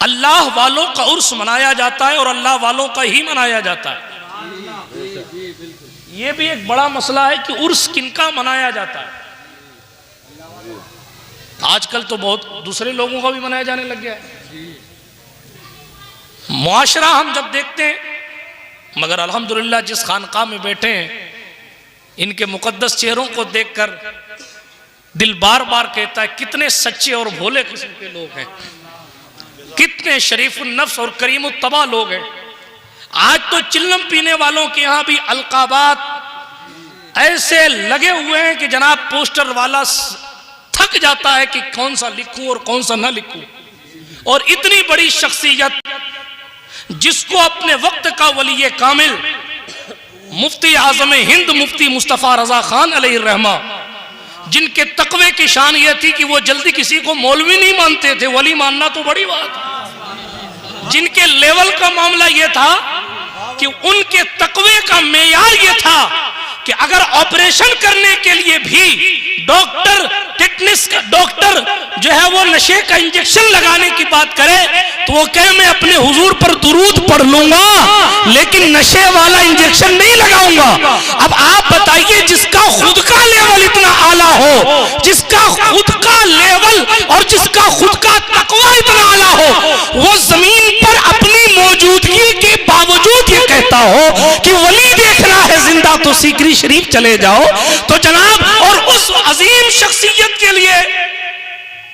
अल्लाह वालों का उर्स मनाया जाता है और अल्लाह वालों का ही मनाया जाता है। ये भी एक बड़ा मसला है कि उर्स किनका मनाया जाता है। आजकल तो बहुत दूसरे लोगों का भी मनाया जाने लग गया है। मुआशरा हम जब देखते हैं, मगर अल्हम्दुलिल्लाह जिस खानकाह में बैठे हैं, इनके मुकद्दस चेहरों को देखकर दिल बार बार कहता है कितने सच्चे और भोले किस्म के लोग हैं, कितने शरीफुन नफ्स और करीमुत तबा लोग हैं। आज तो चिल्लम पीने वालों के यहां भी अलकाबात ऐसे लगे हुए हैं कि जनाब पोस्टर वाला थक जाता है कि कौन सा लिखूं और कौन सा ना लिखूं। और इतनी बड़ी शख्सियत जिसको अपने वक्त का वली कामिल मुफ्ती आजम हिंद मुफ्ती मुस्तफ़ा रजा खान अलैहिर्रहमा, जिनके तकवे की शान यह थी कि वो जल्दी किसी को मौलवी नहीं मानते थे, वली मानना तो बड़ी बात। जिनके लेवल का मामला यह था कि उनके तकवे का मेयार यह था कि अगर ऑपरेशन करने के लिए भी डॉक्टर जो है वो नशे का इंजेक्शन लगाने की बात करे तो वो कहे मैं अपने हुजूर पर दुरूद पढ़ लूंगा लेकिन नशे वाला इंजेक्शन नहीं लगाऊंगा। अब आप बताइए, जिसका खुद का लेवल इतना आला हो, जिसका खुद का लेवल और जिसका खुद का तकवा इतना आला हो, वो जमीन पर अपनी मौजूदगी के बावजूद ये कहता हो कि वली देखना है जिंदा तो सीकरी शरीफ चले जाओ। तो जनाब, और उस अजीम शख्सियत के लिए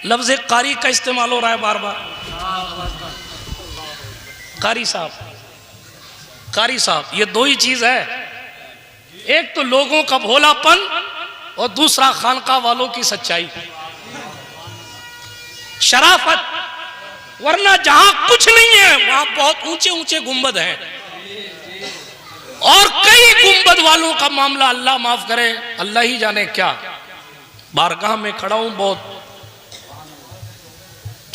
लफ्ज कारी का इस्तेमाल हो रहा है बार बार। कारी साहब, ये दो ही चीज है, एक तो लोगों का भोलापन और दूसरा खानका वालों की सच्चाई, शराफत। वरना जहां कुछ नहीं है वहां बहुत ऊंचे ऊंचे गुंबद हैं और कई गुंबद वालों का मामला अल्लाह माफ करे, अल्लाह ही जाने क्या। बारगाह में खड़ा हूं, बहुत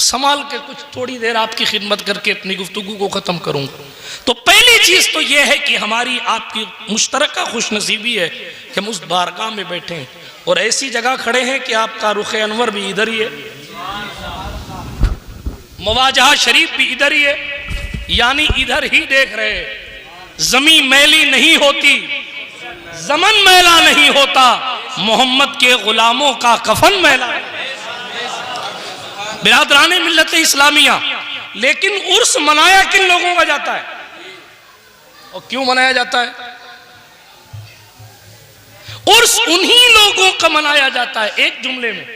संभाल के कुछ थोड़ी देर आपकी खिदमत करके अपनी गुफ्तगू को खत्म करूं। तो पहली चीज तो यह है कि हमारी आपकी मुश्तरका खुशनसीबी है कि हम उस बारगाह में बैठे हैं और ऐसी जगह खड़े हैं कि आपका रुखे अनवर भी इधर ही है, मवाजहा शरीफ भी इधर ही है, यानी इधर ही देख रहे हैं। जमीन मैली नहीं होती, जमन मैला नहीं होता, मोहम्मद के गुलामों का कफन मैला है। बिरादराने मिल्लत इस्लामिया, लेकिन उर्स मनाया किन लोगों का जाता है और क्यों मनाया जाता है? उर्स उन्हीं लोगों का मनाया जाता है, एक जुमले में,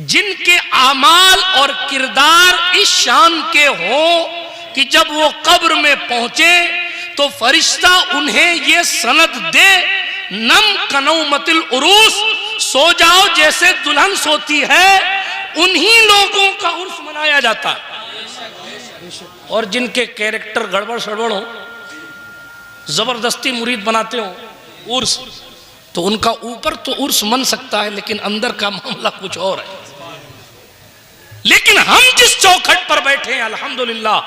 जिनके आमाल और किरदार इस शान के हो कि जब वो कब्र में पहुंचे तो फरिश्ता उन्हें ये सनद दे, नम कनौमतिल उरूस, सो जाओ जैसे दुल्हन सोती है। उन्हीं लोगों का उर्स मनाया जाता है। और जिनके कैरेक्टर गड़बड़ सड़बड़ हो, जबरदस्ती मुरीद बनाते हो उर्स, तो उनका ऊपर तो उर्स मन सकता है लेकिन अंदर का मामला कुछ और है। लेकिन हम जिस चौखट पर बैठे हैं अल्हम्दुलिल्लाह,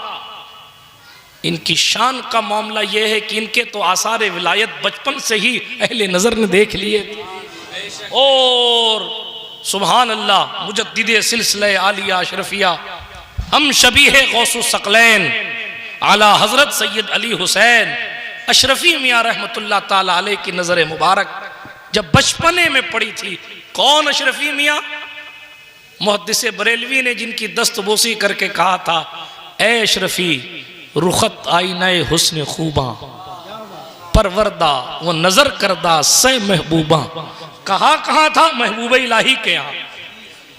इनकी शान का मामला यह है कि इनके तो आसार विलायत बचपन से ही अहले नजर ने देख लिए। और सुभान अल्लाह, मुजद्दिद सिलसिले आलिया अशरफिया, हम शबीह गौसुस सकलैन आला हजरत सैयद अली हुसैन अशरफी मियाँ रहमतुल्लाह ताला अलैह की नजर मुबारक जब बचपने में पड़ी थी। कौन अशरफी मियाँ? मुहद्दिस बरेलवी ने जिनकी दस्तबोसी करके कहा था, ए अशरफी रुखत आईने हुस्न खूबा, परवरदा वो नजर करदा से महबूबा। कहाँ था? महबूब इलाही के यहाँ।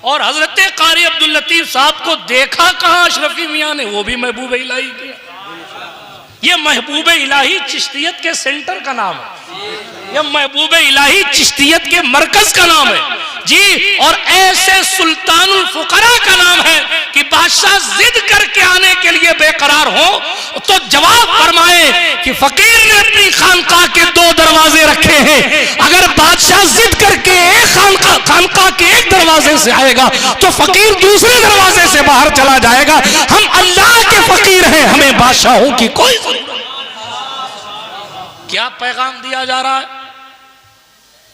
और हजरत कारी अब्दुल लतीफ साहब को देखा कहाँ अशरफी मियाँ ने? वो भी महबूब इलाही के। ये महबूब इलाही चिश्तियत के सेंटर का नाम है, ये महबूब इलाही चिश्तियत के मरकज का नाम है जी। और ऐसे सुल्तानुल फुकरा का नाम है कि बादशाह जिद करके आने के लिए बेकरार हो तो जवाब फरमाए कि फकीर ने अपनी खानकाह के दो दरवाजे रखे हैं, अगर बादशाह जिद करके खानकाह के एक दरवाजे से आएगा तो फकीर दूसरे दरवाजे से बाहर चला जाएगा। हम अल्लाह के फकीर हैं, हमें बादशाहों की कोई जरूरत। क्या पैगाम दिया जा रहा है?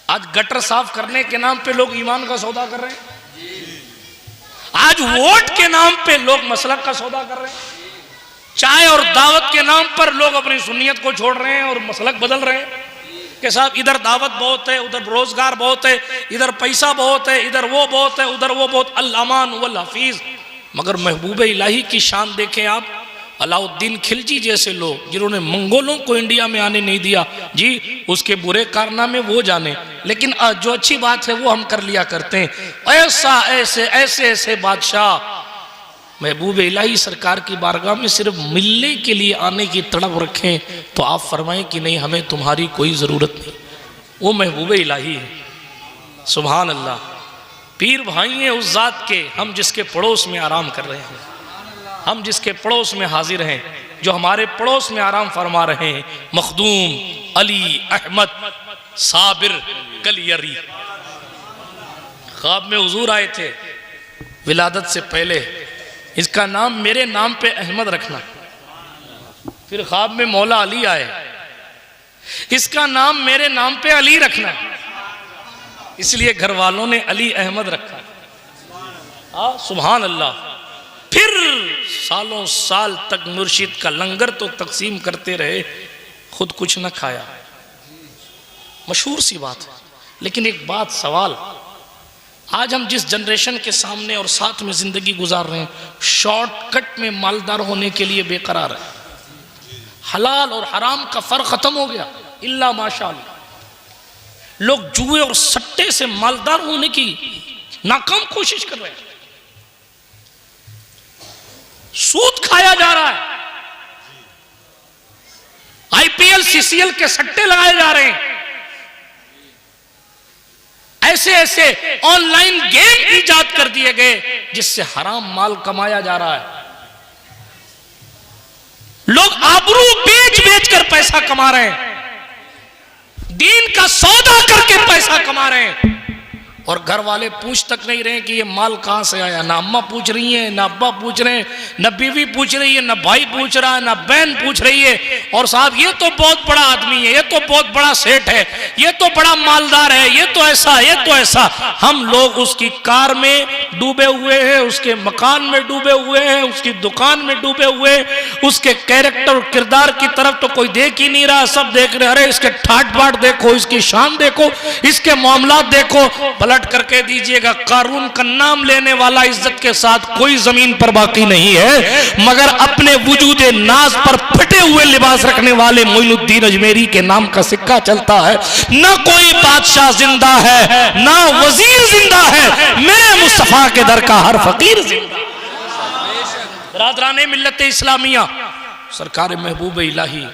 आज गटर साफ करने के नाम पे लोग ईमान का सौदा कर रहे हैं। आज वोट के नाम पे लोग मसलक का सौदा कर रहे हैं, चाय और दावत के नाम पर लोग अपनी सुन्नियत को छोड़ रहे हैं और मसलक बदल रहे हैं कि साहब इधर दावत बहुत है, उधर रोजगार बहुत है, इधर पैसा बहुत है, इधर वो बहुत है, उधर वो बहुत, अल-अमान वल हफीज। मगर महबूब इलाही की शान देखें आप, अलाउद्दीन खिलजी जैसे लोग जिन्होंने मंगोलों को इंडिया में आने नहीं दिया, जी उसके बुरे कारनामे वो जाने, लेकिन जो अच्छी बात है वो हम कर लिया करते हैं। ऐसा ऐसे ऐसे ऐसे बादशाह महबूब इलाही सरकार की बारगाह में सिर्फ मिलने के लिए आने की तड़प रखें तो आप फरमाएं कि नहीं हमें तुम्हारी कोई ज़रूरत नहीं। वो महबूब इलाही है, सुभान अल्लाह। पीर भाई हैं उस ज़ात के, हम जिसके पड़ोस में आराम कर रहे हैं, हम जिसके पड़ोस में हाजिर हैं, जो हमारे पड़ोस में आराम फरमा रहे हैं, मखदूम अली अहमद साबिर कलियरी। ख्वाब में हुजूर आए थे विलादत से पहले, इसका नाम मेरे नाम पे अहमद रखना। फिर ख्वाब में मौला अली आए, इसका नाम मेरे नाम पे अली रखना, इसलिए घर वालों ने अली अहमद रखा। सुभान अल्लाह। फिर सालों साल तक मुर्शिद का लंगर तो तकसीम करते रहे, खुद कुछ न खाया। मशहूर सी बात है, लेकिन एक बात सवाल, आज हम जिस जनरेशन के सामने और साथ में जिंदगी गुजार रहे हैं, शॉर्टकट में मालदार होने के लिए बेकरार है। हलाल और हराम का फर्क खत्म हो गया, इल्ला माशाअल्लाह। लोग जुए और सट्टे से मालदार होने की नाकाम कोशिश कर रहे हैं। सूद खाया जा रहा है, आईपीएल सीसीएल के सट्टे लगाए जा रहे हैं, ऐसे ऐसे ऑनलाइन गेम इजाद कर दिए गए जिससे हराम माल कमाया जा रहा है। लोग आबरू बेच बेच कर पैसा कमा रहे हैं, दीन का सौदा करके पैसा कमा रहे हैं, और घर वाले पूछ तक नहीं रहे कि ये माल कहां से आया। ना अम्मा पूछ रही है, ना अब्बा पूछ रहे हैं, ना बीवी पूछ रही है, ना भाई पूछ रहा है, ना बहन पूछ रही है। और साहब ये तो बहुत बड़ा आदमी है, ये तो बहुत बड़ा सेठ है, ये तो बड़ा मालदार है, ये तो ऐसा, ये तो ऐसा। हम लोग उसकी कार में डूबे हुए हैं, उसके मकान में डूबे हुए हैं, उसकी दुकान में डूबे हुए हैं, उसके कैरेक्टर और किरदार की तरफ तो कोई देख ही नहीं रहा, सब देख रहे। अरे इसके ठाट बाट देखो, इसकी शान देखो, इसके मामलात देखो। पलट करके दीजिएगा, कारून का नाम लेने वाला इज्जत के साथ कोई जमीन पर बाकी नहीं है, मगर अपने वजूद नाज पर फटे हुए लिबास रखने वाले मोइनुद्दीन अजमेरी के नाम का सिक्का चलता है। ना कोई बादशाह जिंदा है, ना वजीर जिंदा है, मेरे मुस्तफा के दर का हर फकीर जिंदा। बरादराने मिल्लत इस्लामिया, सरकार महबूब इलाही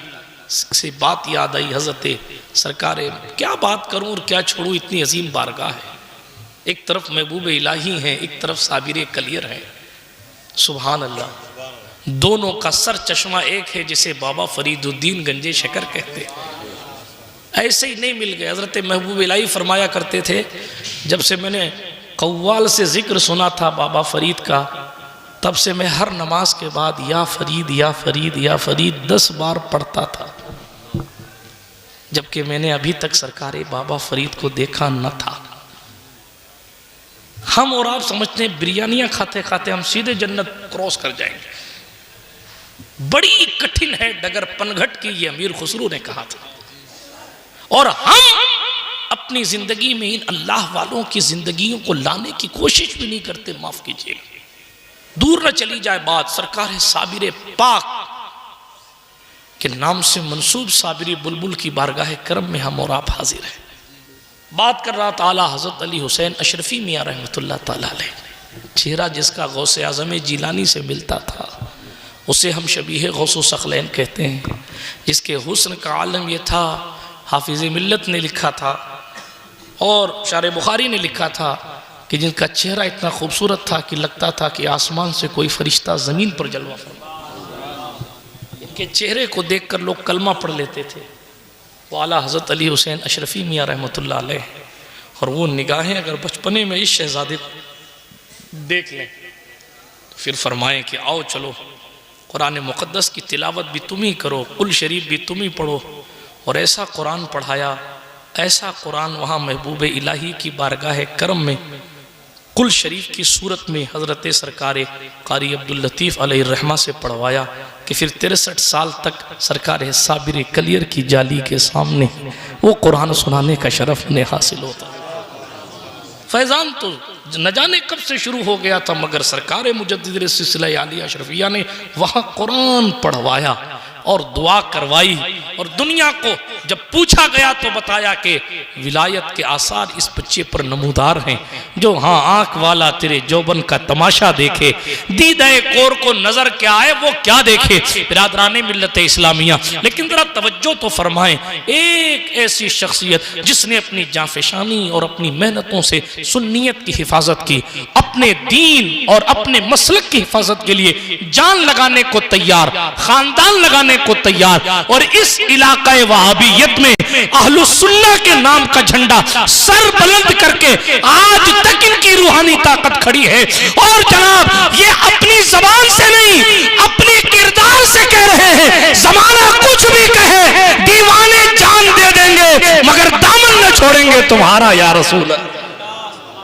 से बात याद आई। हजरत सरकार, क्या बात करूं और क्या छोड़ूं, इतनी अजीम बारगाह है। एक तरफ महबूब इलाही हैं, एक तरफ साबिर कलियर है। सुभान अल्लाह। दोनों का सर चश्मा एक है, जिसे बाबा फरीदुद्दीन गंजे शकर कहते। ऐसे ही नहीं मिल गए। हजरत महबूब इलाही फरमाया करते थे, जब से मैंने कव्वाल से जिक्र सुना था बाबा फरीद का, तब से मैं हर नमाज के बाद या फरीद या फरीद या फरीद 10 बार पढ़ता था, जबकि मैंने अभी तक सरकार बाबा फरीद को देखा न था। हम और आप समझते हैं बिरयानियां खाते खाते हम सीधे जन्नत क्रॉस कर जाएंगे। बड़ी कठिन है डगर पनघट की, ये अमीर खुसरू ने कहा था। और हम अपनी जिंदगी में इन अल्लाह वालों की जिंदगियों को लाने की कोशिश भी नहीं करते। माफ कीजिएगा, दूर न चली जाए बात, सरकार साबिर पाक के नाम से मंसूब साबिर बुलबुल की बारगाह करम में हम और आप हाजिर हैं। बात कर रहा था आला हज़रत अली हुसैन अशरफी मियाँ रहमतुल्लाह ताला अलैह। चेहरा जिसका गौसे आज़म जिलानी से मिलता था, उसे हम शबीह गौसो सखलैन कहते हैं। जिसके हुस्न का आलम यह था, हाफिज़ मिल्लत ने लिखा था और शार बुखारी ने लिखा था कि जिनका चेहरा इतना खूबसूरत था कि लगता था कि आसमान से कोई फरिश्ता ज़मीन पर जलवा फरमा। इनके चेहरे को देख कर लोग कलमा पढ़ लेते थे। वो आला हज़रत अली हुसैन अशरफी मियाँ रहमतुल्लाह अलैह, और वो निगाहें अगर बचपने में इस शहजादे देख लें तो फिर फरमाएं कि आओ चलो कुरान मुक़द्दस की तिलावत भी तुम ही करो, कुल शरीफ भी तुम ही पढ़ो। और ऐसा कुरान पढ़ाया, ऐसा कुरान वहाँ महबूब इलाही की बारगाह करम में कुल शरीफ की सूरत में हज़रत सरकार कारी अब्दुल लतीफ़ अलैहिर्रहमा से पढ़वाया कि फिर 63 साल तक सरकार साबिर कलियर की जाली के सामने वो कुरान सुनाने का शरफ उन्हें हासिल होता। फैज़ान तो न जाने कब से शुरू हो गया था, मगर सरकार मुजद्दिद सिलसिला आलिया अशरफिया ने वहाँ कुरान पढ़वाया और दुआ करवाई। और दुनिया को जब पूछा गया तो बताया कि विलायत के आसार इस बच्चे पर नमूदार हैं, जो हाँ आंख वाला तेरे जौबन का तमाशा देखे, दीदाए कोर को नजर क्या आए वो क्या देखे। बिरादराने मिल्लत इस्लामिया, लेकिन जरा तवज्जो तो फरमाएं, एक ऐसी शख्सियत जिसने अपनी जाफिशानी और अपनी मेहनतों से सुन्नियत की हिफाजत की, अपने दीन और अपने मसलक की हिफाजत के लिए जान लगाने को तैयार, खानदान लगाने को तैयार, और इस इलाकाए वहाबियत में अहलुस्सुन्ना के नाम का झंडा सर बुलंद करके आज तक इनकी रूहानी ताकत खड़ी है। और जनाब ये अपनी जबान से नहीं, अपने किरदार से कह रहे हैं, जमाना कुछ भी कहे दीवाने जान दे देंगे मगर दामन न छोड़ेंगे तुम्हारा या रसूल अल्लाह,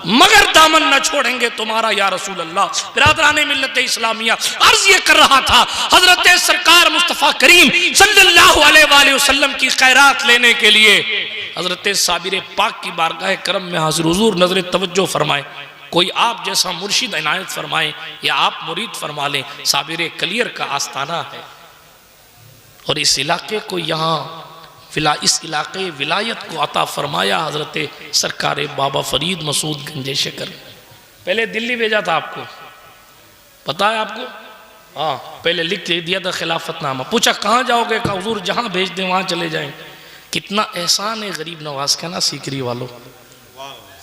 मगर दामन न छोड़ेंगे तुम्हारा या रसूल अल्लाह। बिरादराने मिल्लत इस्लामिया, अर्ज ये कर रहा था, हजरत सरकार मुस्तफ़ा करीम सल्लल्लाहु अलैहि वसल्लम की खैरात लेने के लिए हजरत साबिर पाक की बारगाह करम में हाजिर हुजूर नजर तवज्जो फरमाए। कोई आप जैसा मुर्शिद इनायत फरमाए या आप मुरीद फरमा लें, साबिर कलियर का आस्ताना है और इस इलाके को यहाँ इस इलाके विलायत को अता फरमाया हजरत सरकार बाबा फरीद मसूद गंजे शकर। पहले दिल्ली भेजा था, आपको पता है आपको? हाँ, पहले लिख दिया था खिलाफतनामा, पूछा कहाँ जाओगे, कहा हुजूर जहाँ भेज दें वहाँ चले जाएं। कितना एहसान है गरीब नवाज का ना सीकरी वालों,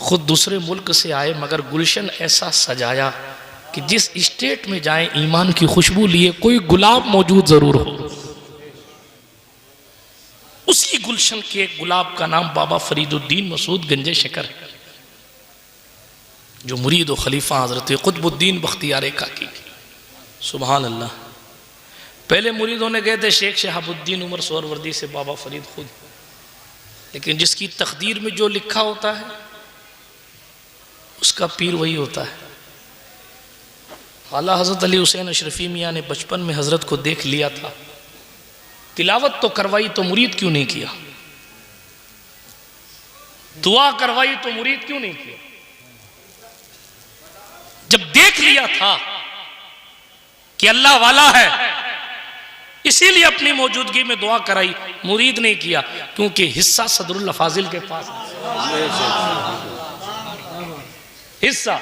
खुद दूसरे मुल्क से आए मगर गुलशन ऐसा सजाया कि जिस स्टेट में जाएं ईमान की खुशबू लिए कोई गुलाब मौजूद जरूर हो। उसी गुलशन के एक गुलाब का नाम बाबा फरीदुद्दीन मसूद गंजे शकर है, जो मुरीद और खलीफा हजरत कुतुबुद्दीन बख्तियार काकी। सुभान अल्लाह। पहले मुरीदों ने गए थे शेख शहाबुद्दीन उमर सोहरवर्दी से, बाबा फरीद खुद, लेकिन जिसकी तकदीर में जो लिखा होता है उसका पीर वही होता है। आला हजरत अली हुसैन अशरफी मियाँ ने बचपन में हजरत को देख लिया था, तिलावत तो करवाई तो मुरीद क्यों नहीं किया, दुआ करवाई तो मुरीद क्यों नहीं किया। जब देख लिया था कि अल्लाह वाला है इसीलिए अपनी मौजूदगी में दुआ कराई, मुरीद नहीं किया, क्योंकि हिस्सा सदरुल फाजिल के पास हिस्सा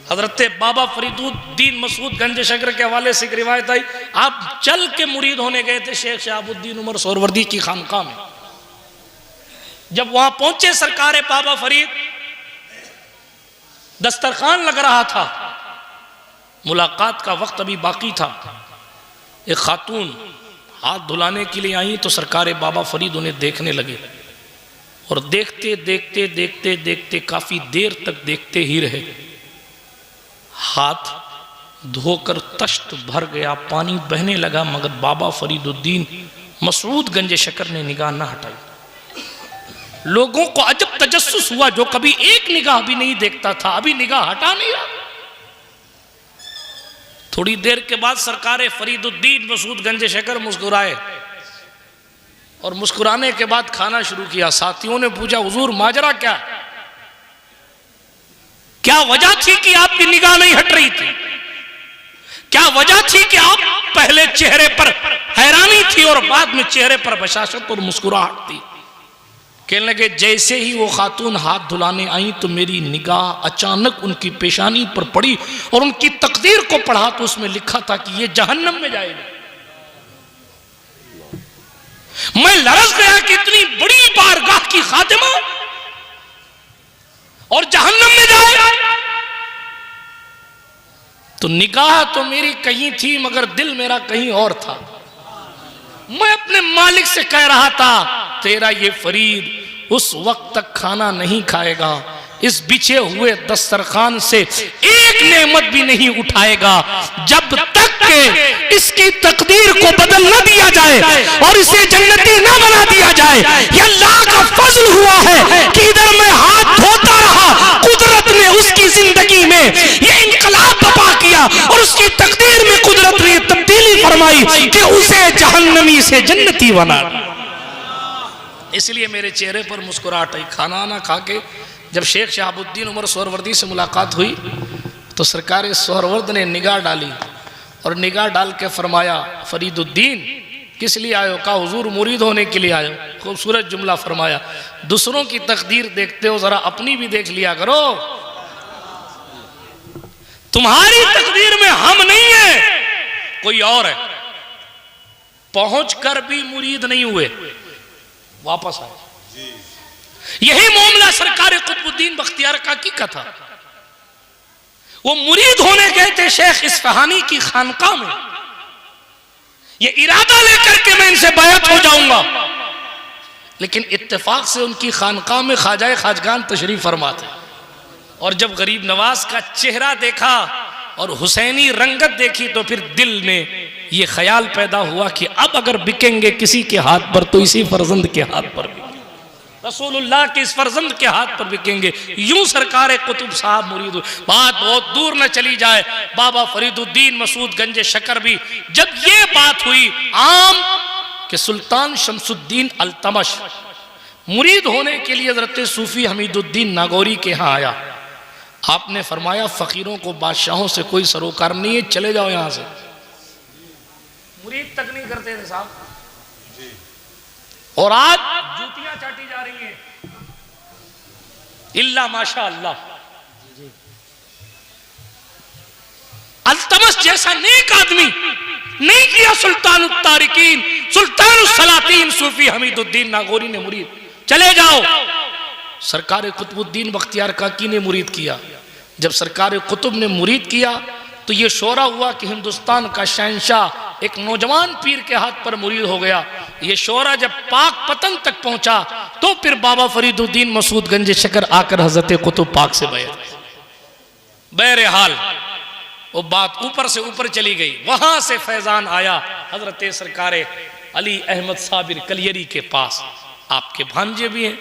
हजरत बाबा फरीदुद्दीन मसूद गंज शकर के हवाले से एक रिवायत आई, आप चल के मुरीद होने गए थे शेख शहाबुद्दीन उमर सोहरवर्दी की खानकाह में। जब वहां पहुंचे सरकार बाबा फरीद, दस्तरखान लग रहा था, मुलाकात का वक्त अभी बाकी था। एक खातून हाथ धुलाने के लिए आई तो सरकार बाबा फरीद उन्हें देखने लगे और देखते देखते देखते देखते काफी देर तक देखते ही रहे। हाथ धोकर तश्त भर गया, पानी बहने लगा, मगर बाबा फरीदुद्दीन मसूद गंजे शकर ने निगाह न हटाई। लोगों को अजब तजस्सुस हुआ, जो कभी एक निगाह भी नहीं देखता था अभी निगाह हटा नहीं रहा। थोड़ी देर के बाद सरकार फरीदुद्दीन मसूद गंजे शकर मुस्कुराए और मुस्कुराने के बाद खाना शुरू किया। साथियों ने पूछा, हुजूर माजरा क्या, क्या वजह थी कि आपकी निगाह नहीं हट रही थी, क्या वजह थी कि आप पहले चेहरे पर हैरानी थी और बाद में चेहरे पर बशाशत और मुस्कुराहट थी। कहने लगे, जैसे ही वो खातून हाथ धुलाने आई तो मेरी निगाह अचानक उनकी पेशानी पर पड़ी और उनकी तकदीर को पढ़ा तो उसमें लिखा था कि ये जहन्नम में जाएगी। मैं लरज़ गया कि इतनी बड़ी बारगाह की खातिमा और जहन्नम में जाए। तो निगाह तो मेरी कहीं थी मगर दिल मेरा कहीं और था। मैं अपने मालिक से कह रहा था, तेरा ये फरीद उस वक्त तक खाना नहीं खाएगा, इस बिछे हुए दस्तरखान से एक नेमत भी नहीं उठाएगा जब तक के इसकी तकदीर को बदल न दिया जाए और इसे जन्नती न बना दिया जाए। ये अल्लाह का फजल हुआ है कि इधर मैं हाथ धोता रहा, कुदरत ने उसकी जिंदगी में और उसकी तकदीर में कुदरत ने तब्दीली फरमाई कि उसे जहन्नमी से जन्नती बना। इसलिए मेरे चेहरे पर मुस्कुराहट आई। खाना ना खा के जब शेख शहाबुद्दीन उमर सोहरवर्दी से मुलाकात हुई तो सरकार सोहरवर्द ने निगाह डाली और निगाह डाल के फरमाया, फरीदुद्दीन किस लिए आयो? कहा हुजूर मुरीद होने के लिए आयो। खूबसूरत जुमला फरमाया, दूसरों की तकदीर देखते हो जरा अपनी भी देख लिया करो। तुम्हारी तकदीर में हम नहीं है, कोई और है। पहुंच कर भी मुरीद नहीं हुए, वापस आए। यही मामला सरकार कुतुबुद्दीन बख्तियार काकी का था। वो मुरीद होने गए थे शेख इस्फहानी की खानकाह में, ये इरादा लेकर के मैं इनसे बैत हो जाऊंगा, लेकिन इत्तेफाक से उनकी खानकाह में ख्वाजा खाजगान तशरीफ फरमा थे। और जब गरीब नवाज का चेहरा देखा और हुसैनी रंगत देखी तो फिर दिल में ये ख्याल पैदा हुआ कि अब अगर बिकेंगे किसी के हाथ पर तो इसी फर्जंद के हाथ पर बिकेंगे, रसूलुल्लाह के इस फर्जंद के हाथ पर बिकेंगे। यूं सरकार कुतुब साहब मुरीद। बात बहुत दूर न चली जाए, बाबा फरीदुद्दीन मसूद गंज शकर भी जब ये बात हुई आम कि सुल्तान शमसुद्दीन अल्तमश मुरीद होने के लिए हजरत सूफी हमीदुद्दीन नागौरी के यहाँ आया। आपने फरमाया फकीरों को बादशाहों से कोई सरोकार नहीं है, चले जाओ यहां से। मुरीद तक नहीं करते थे साहब, और आज जूतियां चाटी जा रही हैं इल्ला माशा अल्लाह। अल्तमस जैसा नेक आदमी नहीं किया सुल्तान तारिकीन, सुल्तान सलातीन सूफी हमीदुद्दीन नागौरी ने मुरीद। चले जाओ। सरकार कुतुबुद्दीन बख्तियार काकी ने मुरीद किया। जब सरकार कुतुब ने मुरीद किया तो ये शोरा हुआ कि हिंदुस्तान का शहंशाह एक नौजवान पीर के हाथ पर मुरीद हो गया। ये शोरा जब पाक पतन तक पहुंचा तो फिर बाबा फरीदुद्दीन मसूद गंज शकर आकर हजरत कुतुब पाक से बहरहाल वो बात ऊपर से ऊपर चली गई। वहां से फैजान आया हजरत सरकार अली अहमद साबिर कलियरी के पास। आपके भांजे भी हैं,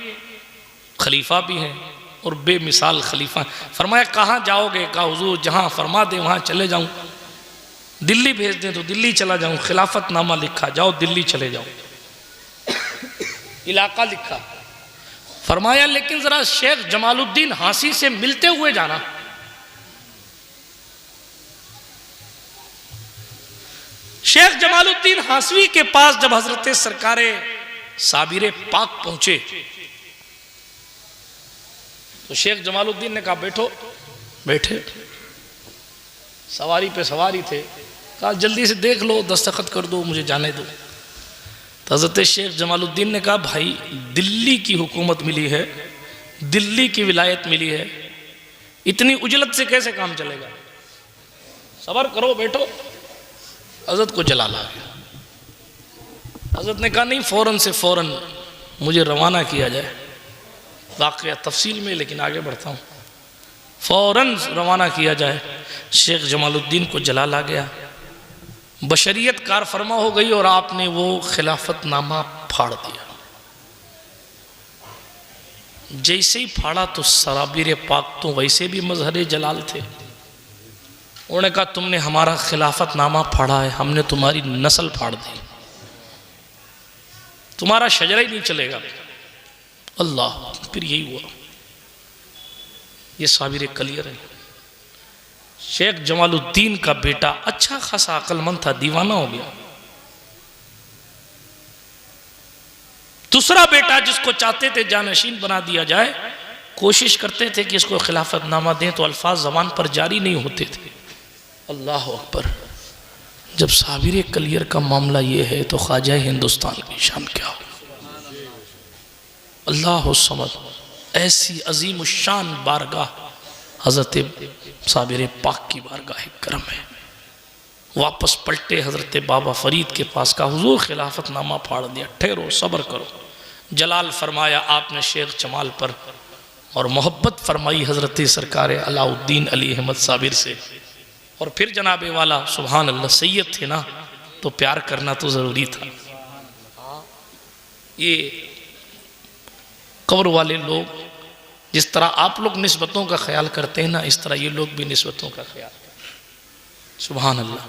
खलीफा भी हैं और बेमिसाल खलीफा। फरमाया कहाँ जाओगे? कहा हुजूर जहाँ फरमा दे वहाँ चले जाऊँ। दिल्ली भेज दें तो दिल्ली चला जाऊँ। खिलाफतनामा लिखा, जाओ दिल्ली चले जाओ। इलाका लिखा। फरमाया लेकिन जरा शेख जमालुद्दीन हांसी से मिलते हुए जाना। शेख जमालुद्दीन हांसवी के पास जब हजरत सरकारे साबिर पाक पहुंचे तो शेख जमालुद्दीन ने कहा बैठो। बैठे। सवारी पे सवारी थे। कहा जल्दी से देख लो, दस्तखत कर दो, मुझे जाने दो। तो हजरत शेख जमालुद्दीन ने कहा भाई दिल्ली की हुकूमत मिली है, दिल्ली की विलायत मिली है, इतनी उजलत से कैसे काम चलेगा? सबर करो, बैठो। हजरत को जलाल आ गया। हजरत ने कहा नहीं, फौरन से फौरन मुझे रवाना किया जाए। वाक़या तफसील में, लेकिन आगे बढ़ता हूँ। फौरन रवाना किया जाए। शेख जमालुद्दीन को जलाल आ गया। बशरियत कार फरमा हो गई और आपने वो खिलाफतनामा फाड़ दिया। जैसे ही फाड़ा तो सराबिर पाक तो वैसे भी मजहर जलाल थे। उन्होंने कहा तुमने हमारा खिलाफतनामा फाड़ा है, हमने तुम्हारी नस्ल फाड़ दी, तुम्हारा शजरा ही नहीं चलेगा। अल्लाह। फिर यही हुआ। ये साबिर कलियर है। शेख जमालुद्दीन का बेटा अच्छा खासा अक्लमंद था, दीवाना हो गया। दूसरा बेटा जिसको चाहते थे जानशीन बना दिया जाए, कोशिश करते थे कि इसको खिलाफतनामा दें तो अल्फाज जबान पर जारी नहीं होते थे। अल्लाह अकबर। जब साबिर कलियर का मामला ये है तो ख्वाजा हिंदुस्तान की शान क्या हो। अल्लाह समद। ऐसी अजीम शान बारगाह हज़रत साबिर पाक की बारगाह करम है। वापस पलटे हज़रत बाबा फरीद के पास का हुजूर खिलाफतनामा फाड़ दिया, ठहरो सब्र करो। जलाल फरमाया आपने शेख जमाल पर और मोहब्बत फरमाई हज़रत सरकार अलाउद्दीन अली अहमद साबिर से। और फिर जनाबे वाला सुभान अल्लाह सैयद थे ना, तो प्यार करना तो ज़रूरी था। ये कब्र वाले लोग जिस तरह आप लोग निस्बतों का ख्याल करते हैं ना, इस तरह ये लोग भी निस्बतों का ख्याल करते हैं। सुभान अल्लाह।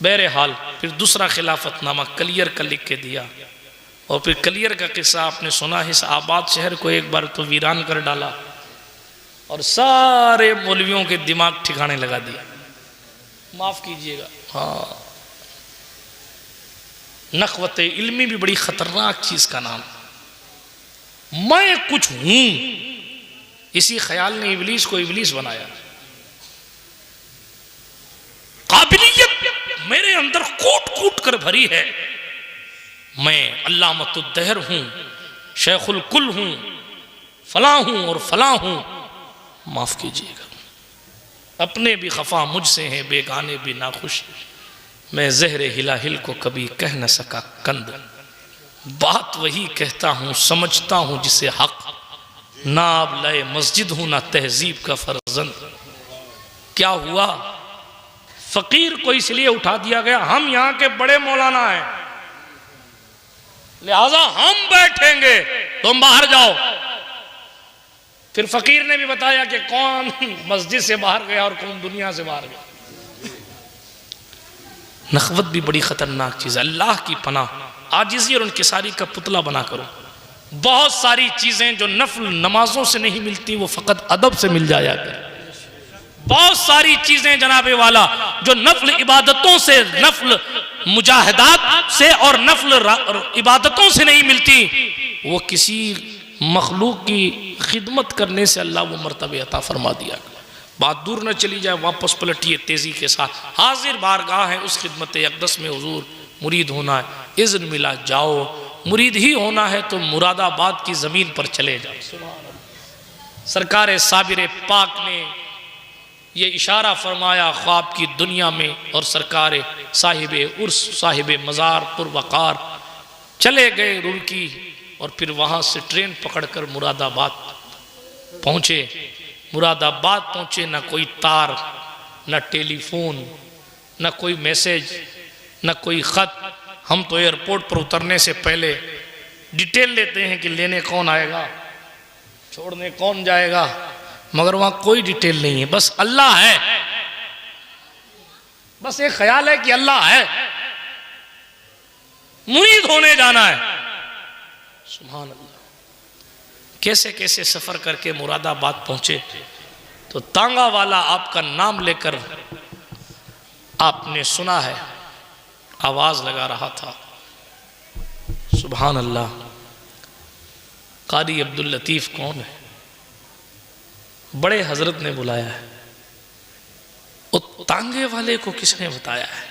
बहरहाल फिर दूसरा खिलाफतनामा कलियर का लिख के दिया, और फिर कलियर का किस्सा आपने सुना है। इस आबाद शहर को एक बार तो वीरान कर डाला और सारे मौलवियों के दिमाग ठिकाने लगा दिया। माफ कीजिएगा, हाँ, नखवत इल्मी भी बड़ी खतरनाक चीज का नाम। मैं कुछ हूं, इसी ख्याल ने इबलीस को इबलीस बनाया। काबिलियत मेरे अंदर कूट कूट कर भरी है। मैं अल्लामतुद्दहर हूं, शेखुल कुल हूं, फला हूं और फला हूं। माफ कीजिएगा, अपने भी खफा मुझसे हैं, बेगाने भी नाखुश। मैं ज़हरे हिलाहिल को कभी कह न सका कंद। बात वही कहता हूँ, समझता हूँ जिसे हक। ना अब लय मस्जिद हूँ, ना तहजीब का फर्जंद। क्या हुआ, फकीर को इसलिए उठा दिया गया, हम यहाँ के बड़े मौलाना हैं, लिहाजा हम बैठेंगे, तुम बाहर जाओ। फिर फकीर ने भी बताया कि कौन मस्जिद से बाहर गया और कौन दुनिया से बाहर गया। नखवत भी बड़ी खतरनाक चीज है। अल्लाह की पनाह आजिज़ी और इंकिसारी का पुतला बना करो। बहुत सारी चीजें जो नफल नमाजों से नहीं मिलती वो फकत अदब से मिल जाया कर। बहुत सारी चीजें जनाबे वाला जो नफल इबादतों से, नफल मुजाहिदात से और नफल इबादतों से नहीं मिलती, वो किसी मखलूक की खिदमत करने से अल्लाह वो मर्तबे अता फरमा दिया। बात दूर न चली जाए, वापस पलटिए तेजी के साथ। हाजिर बारगाह है उस खिदमत अक़दस में हुजूर, मुरीद होना है, इज़्न मिला जाओ। मुरीद ही होना है तो मुरादाबाद की ज़मीन पर चले जाओ। सरकार साबिर पाक ने ये इशारा फरमाया ख्वाब की दुनिया में, और सरकार साहिब उर्स, साहिब मज़ार पुरवकार चले गए रुड़की, और फिर वहाँ से ट्रेन पकड़कर मुरादाबाद पहुँचे। मुरादाबाद पहुँचे, ना कोई तार, ना टेलीफोन, ना कोई मैसेज, ना कोई ख़त। हम तो एयरपोर्ट पर उतरने से पहले डिटेल लेते हैं कि लेने कौन आएगा, छोड़ने कौन जाएगा, मगर वहाँ कोई डिटेल नहीं है। बस अल्लाह है, बस एक ख्याल है कि अल्लाह है, मुरीद होने जाना है। सुभान अल्लाह। कैसे कैसे सफर करके मुरादाबाद पहुंचे तो तांगा वाला आपका नाम लेकर आपने सुना है, आवाज लगा रहा था। सुभान अल्लाह। कारी अब्दुल लतीफ कौन है? बड़े हजरत ने बुलाया है। उस तांगे वाले को किसने बताया है?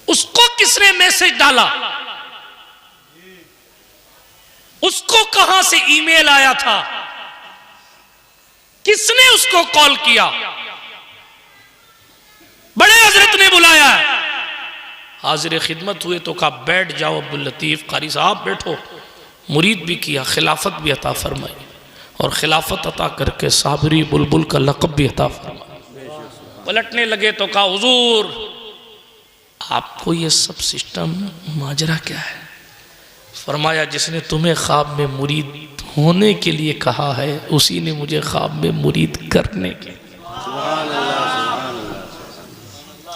उसको किसने मैसेज डाला? उसको कहां से ईमेल आया था? किसने उसको कॉल किया? बड़े हजरत ने बुलाया है। हाजिर खिदमत हुए तो कहा बैठ जाओ अब्दुल लतीफ कारी साहब, बैठो। मुरीद भी किया, खिलाफत भी अता फरमाई, और खिलाफत अता करके साबरी बुलबुल का लक़ब भी अता फरमाया। पलटने लगे तो कहा हुजूर आपको ये सब सिस्टम माजरा क्या है? फरमाया जिसने तुम्हें ख्वाब में मुरीद होने के लिए कहा है उसी ने मुझे ख्वाब में मुरीद करने के।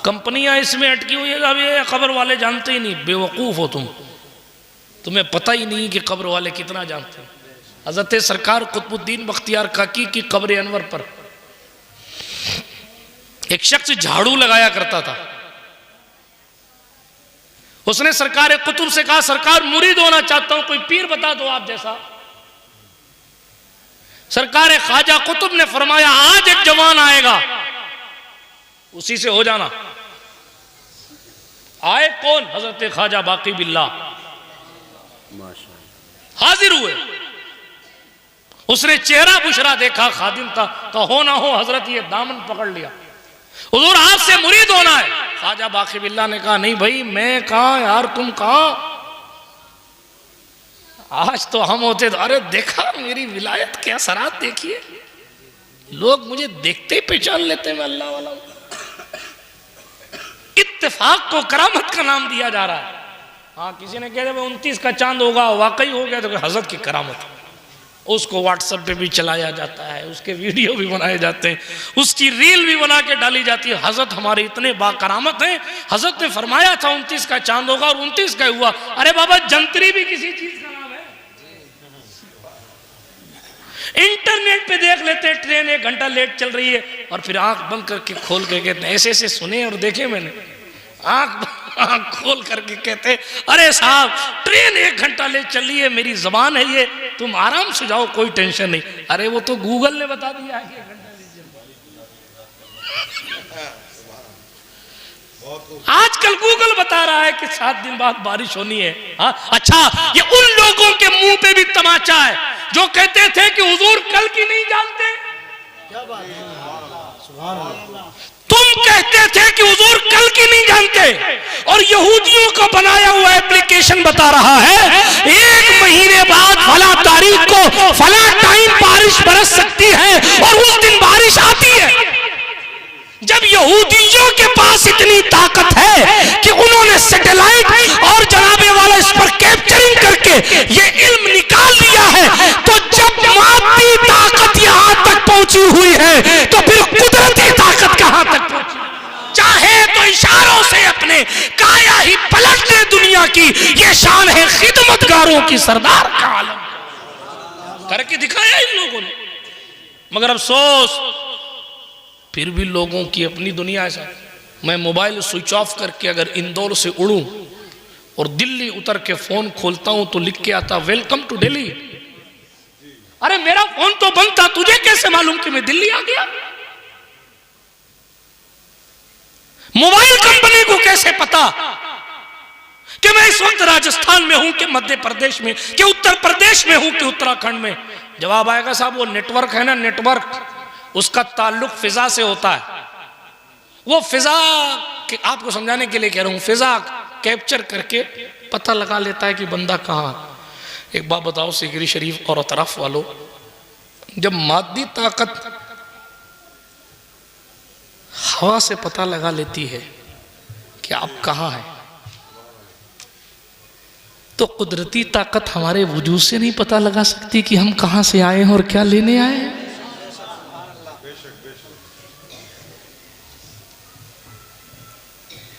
कंपनियां इसमें अटकी हुई है, अब ये कब्र वाले जानते ही नहीं। बेवकूफ़ हो तुम, तुम्हें पता ही नहीं कि कब्र वाले कितना जानते हैं। हज़रत सरकार कुतुबुद्दीन बख्तियार काकी की कब्र अनवर पर एक शख्स झाड़ू लगाया करता था। उसने सरकार कुतुब से कहा सरकार मुरीद होना चाहता हूं, कोई पीर बता दो आप जैसा। सरकार ख्वाजा कुतुब ने फरमाया आज एक जवान आएगा, उसी से हो जाना। आए कौन? हजरत ख्वाजा बाकी बिल्ला हाजिर हुए। उसने चेहरा बुशरा देखा, खादिम था, हो ना हो हजरत ये दामन पकड़ लिया, हुजूर आपसे मुरीद होना है। ख्वाजा बाकी बिल्ला ने कहा नहीं भाई मैं कहां यार, तुम कहां? आज तो हम होते तो अरे देखा मेरी विलायत के असरात देखिए, लोग मुझे देखते ही पहचान लेते हैं मैं अल्लाह वाला हूं। इत्तेफाक को करामत का नाम दिया जा रहा है। हाँ किसी ने कह दिया 29 का चांद होगा, वाकई हो गया तो हजरत की करामत। उसको व्हाट्सएप पे भी चलाया जाता है, उसके वीडियो भी बनाए जाते हैं, उसकी रील भी बना के डाली जाती है। हजरत हमारे इतने बाकरामत हैं, हजरत ने फरमाया था 29 का चांद होगा और 29 का हुआ। अरे बाबा जंतरी भी किसी चीज का नाम है। इंटरनेट पे देख लेते हैं ट्रेन 1 घंटा लेट चल रही है और फिर आंख बंद करके खोल के कहते हैं, ऐसे ऐसे सुने और देखे मैंने, आंख खोल करके कहते, अरे साहब ट्रेन 1 घंटा लेट चल रही है, मेरी जबान है ये, तुम आराम से जाओ, कोई टेंशन नहीं। अरे वो तो गूगल ने बता दिया है कि 1 घंटा लेट चल रही है। आजकल गूगल बता रहा है कि 7 दिन बाद बारिश होनी है। हाँ अच्छा, ये उन लोगों के मुंह पे भी तमाचा है जो कहते थे कि हुजूर कल की नहीं जानते। क्या बात है, सुभान अल्लाह। तुम कहते थे कि हुजूर कल की नहीं जानते, और यहूदियों का बनाया हुआ एप्लीकेशन बता रहा है 1 महीने बाद फला तारीख को फला टाइम बारिश बरस सकती है, और उस दिन बारिश आती है। जब यहूदियों के पास इतनी ताकत है कि उन्होंने सैटेलाइट और जनाबे वाला इस पर कैप्चरिंग करके ये इल्म निकाल लिया है, तो जब मादी ताकत यहां तक पहुंची हुई है तो फिर कुदरती ताकत कहां तक पहुंची? चाहे तो इशारों से अपने काया ही पलट दे दुनिया की। ये शान है खिदमतगारों की, सरदार का आलम करके दिखाया इन लोगों ने। मगर अफसोस फिर भी लोगों की अपनी दुनिया ऐसा। मैं मोबाइल स्विच ऑफ करके अगर इंदौर से उड़ूं और दिल्ली उतर के फोन खोलता हूं तो लिख के आता वेलकम टू दिल्ली। अरे मेरा फोन तो बंद था, तुझे कैसे मालूम कि मैं दिल्ली आ गया? मोबाइल कंपनी को कैसे पता कि मैं इस वक्त राजस्थान में हूं कि मध्य प्रदेश में कि उत्तर प्रदेश में हूं कि उत्तराखंड में? जवाब आएगा साहब वो नेटवर्क है ना, नेटवर्क, उसका ताल्लुक फिजा से होता है। वो फिजा आपको समझाने के लिए कह रहा हूं, फिजा कैप्चर करके पता लगा लेता है कि बंदा कहां। एक बात बताओ सिगरी शरीफ और अतराफ वालों, जब मादी ताकत हवा से पता लगा लेती है कि आप कहां हैं, तो कुदरती ताकत हमारे वजूद से नहीं पता लगा सकती कि हम कहां से आए हैं और क्या लेने आए हैं?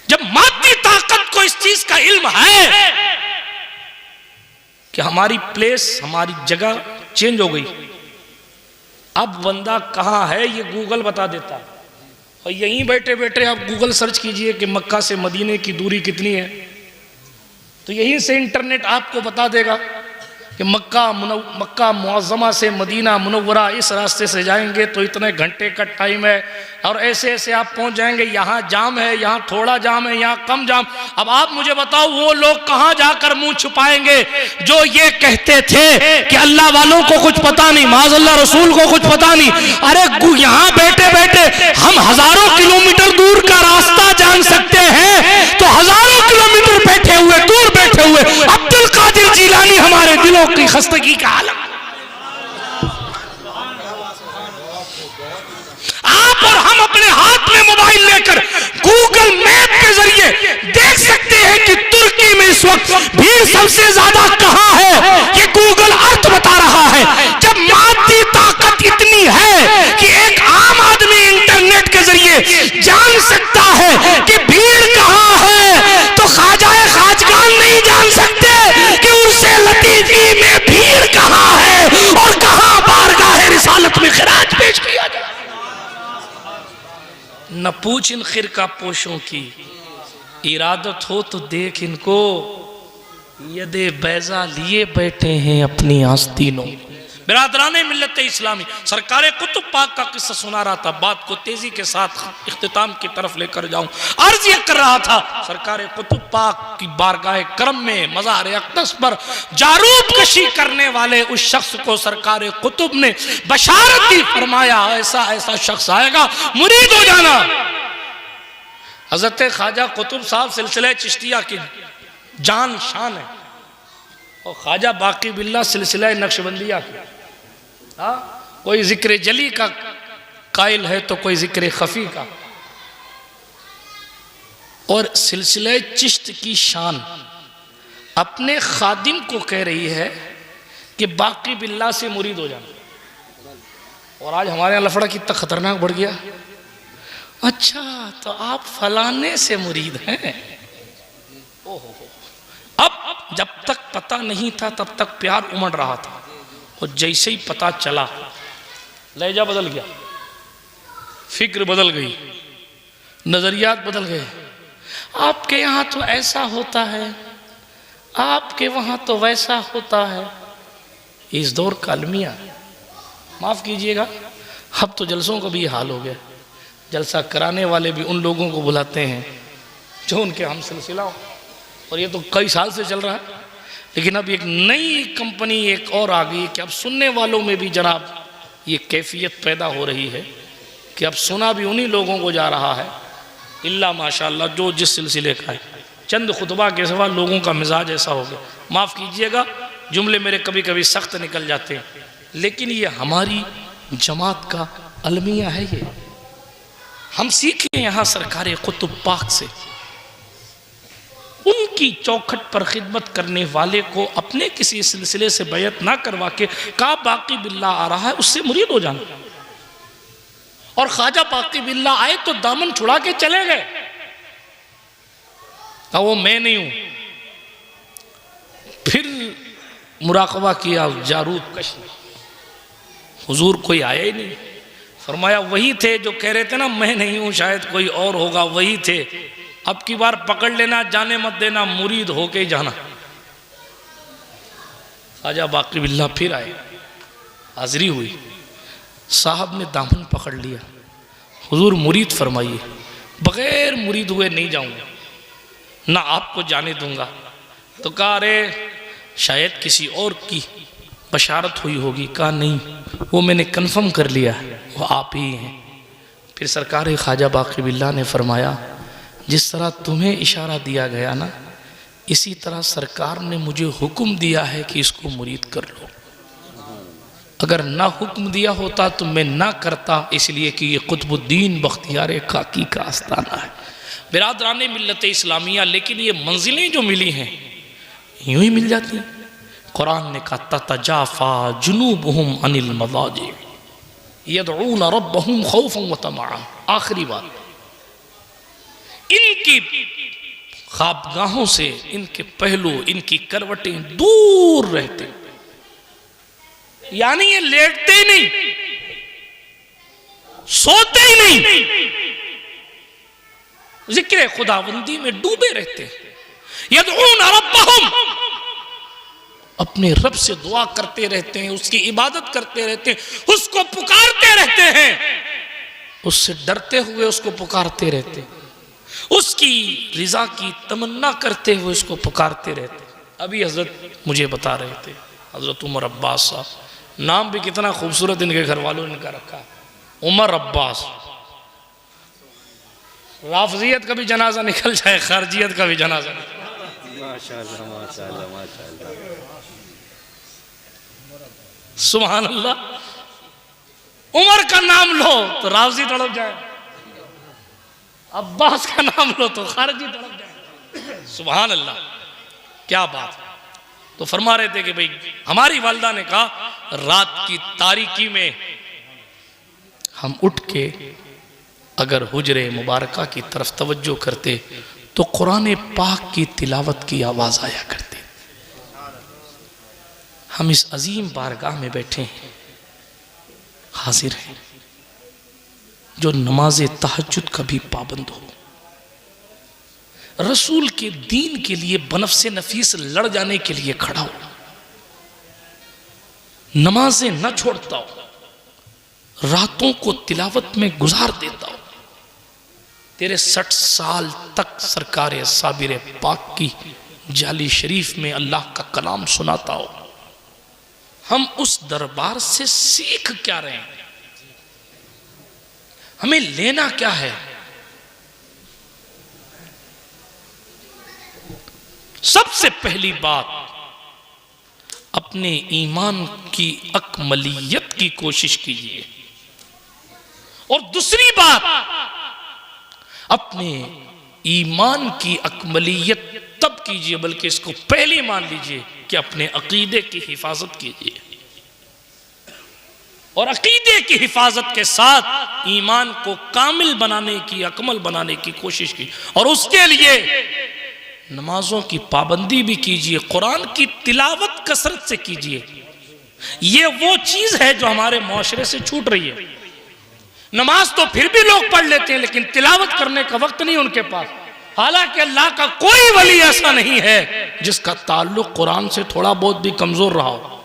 जब मादी ताकत को इस चीज का इल्म है कि हमारी प्लेस, हमारी जगह चेंज हो गई, अब बंदा कहां है ये गूगल बता देता है। और यहीं बैठे बैठे आप गूगल सर्च कीजिए कि मक्का से मदीने की दूरी कितनी है, तो यहीं से इंटरनेट आपको बता देगा कि मक्का मुअज़्ज़मा से मदीना मुनव्वरा इस रास्ते से जाएंगे तो इतने घंटे का टाइम है, और ऐसे ऐसे आप पहुंच जाएंगे, यहाँ जाम है, यहाँ थोड़ा जाम है, यहाँ कम जाम। अब आप मुझे बताओ वो लोग कहाँ जाकर मुंह छुपाएंगे जो ये कहते थे कि अल्लाह वालों को कुछ पता नहीं, माज़अल्लाह रसूल को कुछ पता नहीं। अरे यहाँ बैठे बैठे हम हजारों किलोमीटर दूर का रास्ता जान सकते हैं, तो हजारों किलोमीटर बैठे हुए, दूर बैठे हुए अब्दुल कादिर जिलानी हमारे दिलों की खस्तगी का आलम। आप और हम अपने हाथ में मोबाइल लेकर गूगल मैप के जरिए देख सकते हैं कि तुर्की में इस वक्त भीड़ सबसे ज्यादा कहां है, ये गूगल अर्थ बता रहा है। जब मादी ताकत इतनी है कि एक आम आदमी इंटरनेट के जरिए जान सकता है कि भीड़ कहां है, तो ख्वाजाए खाजगान नहीं जान सकते कि उर्से लतीफी में भीड़ कहां है और कहां बारगाह रिसालत में खिराज पेश किया जाए। न पूछ इन खिरका पोशों की, इरादत हो तो देख इनको, यदे बैजा लिए बैठे हैं अपनी आस्तीनों। बिरादराने मिल्लत इस्लामी, सरकार कुतुब पाक का किस्सा सुना रहा था, बात को तेजी के साथ इख्तिताम की तरफ लेकर जाऊं। अर्ज ये कर रहा था, सरकार कुतुब पाक की बारगाह करम में मज़ार अक़दस पर जारूब कशी करने वाले उस शख्स को सरकार कुतुब ने बशारत दी, फरमाया ऐसा ऐसा शख्स आएगा, मुरीद हो जाना। हजरत ख्वाजा कुतुब साहब सिलसिला चिश्तिया की जान शान है, और ख्वाजा बाकी बिल्ला सिलसिला नक्शबंदिया की। कोई जिक्र जली का कायल है तो कोई जिक्र खफी का। और सिलसिला चिश्त की शान अपने खादिम को कह रही है कि बाकी बिल्ला से मुरीद हो जाना। और आज हमारे यहाँ लफड़ा कितना खतरनाक बढ़ गया। अच्छा तो आप फलाने से मुरीद हैं। ओहो, अब जब तक पता नहीं था तब तक प्यार उमड़ रहा था, और जैसे ही पता चला लहजा बदल गया, फिक्र बदल गई, नजरियात बदल गए। आपके यहाँ तो ऐसा होता है, आपके वहाँ तो वैसा होता है। इस दौर का अलमिया, माफ कीजिएगा, अब तो जलसों का भी हाल हो गया। जलसा कराने वाले भी उन लोगों को बुलाते हैं जो उनके हम सिलसिला हो, और ये तो कई साल से चल रहा है। लेकिन अब एक नई कंपनी एक और आ गई कि अब सुनने वालों में भी जनाब ये कैफियत पैदा हो रही है कि अब सुना भी उन्हीं लोगों को जा रहा है, इल्ला माशाअल्लाह जो जिस सिलसिले का है। चंद खुतबा के सिवा लोगों का मिजाज ऐसा हो गया। माफ़ कीजिएगा, जुमले मेरे कभी कभी सख्त निकल जाते हैं, लेकिन ये हमारी जमात का अलमिया है। ये हम सीखे यहाँ सरकार कुतुब पाक से। उनकी चौखट पर खिदमत करने वाले को अपने किसी सिलसिले से बैयत ना करवा के का बाकी बिल्ला आ रहा है उससे मुरीद हो जाना। और ख्वाजा बाकी बिल्ला आए तो दामन छुड़ा के चले गए, वो मैं नहीं हूं। फिर मुराकबा किया, जारूद कश, हुजूर कोई आया ही नहीं। फरमाया वही थे जो कह रहे थे ना मैं नहीं हूं, शायद कोई और होगा, वही थे। अब की बार पकड़ लेना, जाने मत देना, मुरीद होके ही जाना। ख्वाजा बाकी बिल्ला फिर आए, हाजिरी हुई, साहब ने दामन पकड़ लिया, हुजूर मुरीद फरमाइए। बगैर मुरीद हुए नहीं जाऊंगा, ना आपको जाने दूंगा। तो कहा अरे शायद किसी और की बशारत हुई होगी। कहा नहीं, वो मैंने कन्फर्म कर लिया, वो आप ही हैं। फिर सरकार ख्वाजा बाकी बिल्ला ने फरमाया जिस तरह तुम्हें इशारा दिया गया ना, इसी तरह सरकार ने मुझे हुक्म दिया है कि इसको मुरीद कर लो। अगर ना हुक्म दिया होता तो मैं ना करता, इसलिए कि ये कुतुबुद्दीन बख्तियार काकी का आस्थाना है। बिरादरान मिल्लत इस्लामिया, लेकिन ये मंजिलें जो मिली हैं यूं ही मिल जाती हैं। कुरान ने कहा ततजाफा जुनूबुहुम अनिल मदाजी यदऊन रब्बहुम खौफन व तमआ। आखिरी बात, इनकी ख्वाबगाहों से इनके पहलू, इनकी करवटें दूर रहते, यानी ये लेटते ही नहीं, सोते ही नहीं, जिक्र खुदाबंदी में डूबे रहते। यदऊन रब्बहुम, अपने रब से दुआ करते रहते हैं, उसकी इबादत करते रहते हैं, उसको पुकारते रहते हैं, उससे डरते हुए उसको पुकारते रहते हैं, उसकी रिजा की तमन्ना करते हुए उसको पुकारते रहते। अभी हजरत मुझे बता रहे थे, हजरत उमर अब्बास साहब, नाम भी कितना खूबसूरत इनके घर वालों ने इनका रखा, उमर अब्बास। राफजियत का भी जनाजा निकल जाए, खारजियत का भी जनाजा निकल। माशाअल्लाह माशाअल्लाह माशाअल्लाह, सुभान अल्लाह। उमर का नाम लो तो राफजी तड़प जाए, अब्बास का नाम लो तो खारजी तड़प जाए। सुभान अल्लाह, क्या बात। तो फरमा रहे थे कि भाई हमारी वालिदा ने कहा रात की तारीकी में हम उठ के अगर हुजरे मुबारका की तरफ तवज्जो करते तो कुरान पाक की तिलावत की आवाज आया करती। हम इस अजीम बारगाह में बैठे हैं, हाजिर हैं, जो नमाज तहज्जुद का भी पाबंद हो, रसूल के दीन के लिए बनफ्से नफीस लड़ जाने के लिए खड़ा हो, नमाजें न छोड़ता हो, रातों को तिलावत में गुजार देता हो, तेरे 60 साल तक सरकार साबिर पाक की जाली शरीफ में अल्लाह का कलाम सुनाता हो। हम उस दरबार से सीख क्या रहे हैं, हमें लेना क्या है? सबसे पहली बात, अपने ईमान की अकमलियत की कोशिश कीजिए, और दूसरी बात, अपने ईमान की अकमलियत तब तब कीजिए, बल्कि इसको पहले मान लीजिए कि अपने अकीदे की हिफाजत कीजिए, और अकीदे की हिफाजत के साथ ईमान को कामिल बनाने की, अकमल बनाने की कोशिश की। और उसके लिए नमाजों की पाबंदी भी कीजिए, कुरान की तिलावत कसरत से कीजिए। ये वो चीज है जो हमारे मुआशरे से छूट रही है। नमाज तो फिर भी लोग पढ़ लेते हैं, लेकिन तिलावत करने का वक्त नहीं उनके पास। हालांकि अल्लाह का कोई वली ऐसा नहीं है जिसका ताल्लुक कुरान से थोड़ा बहुत भी कमजोर रहा हो।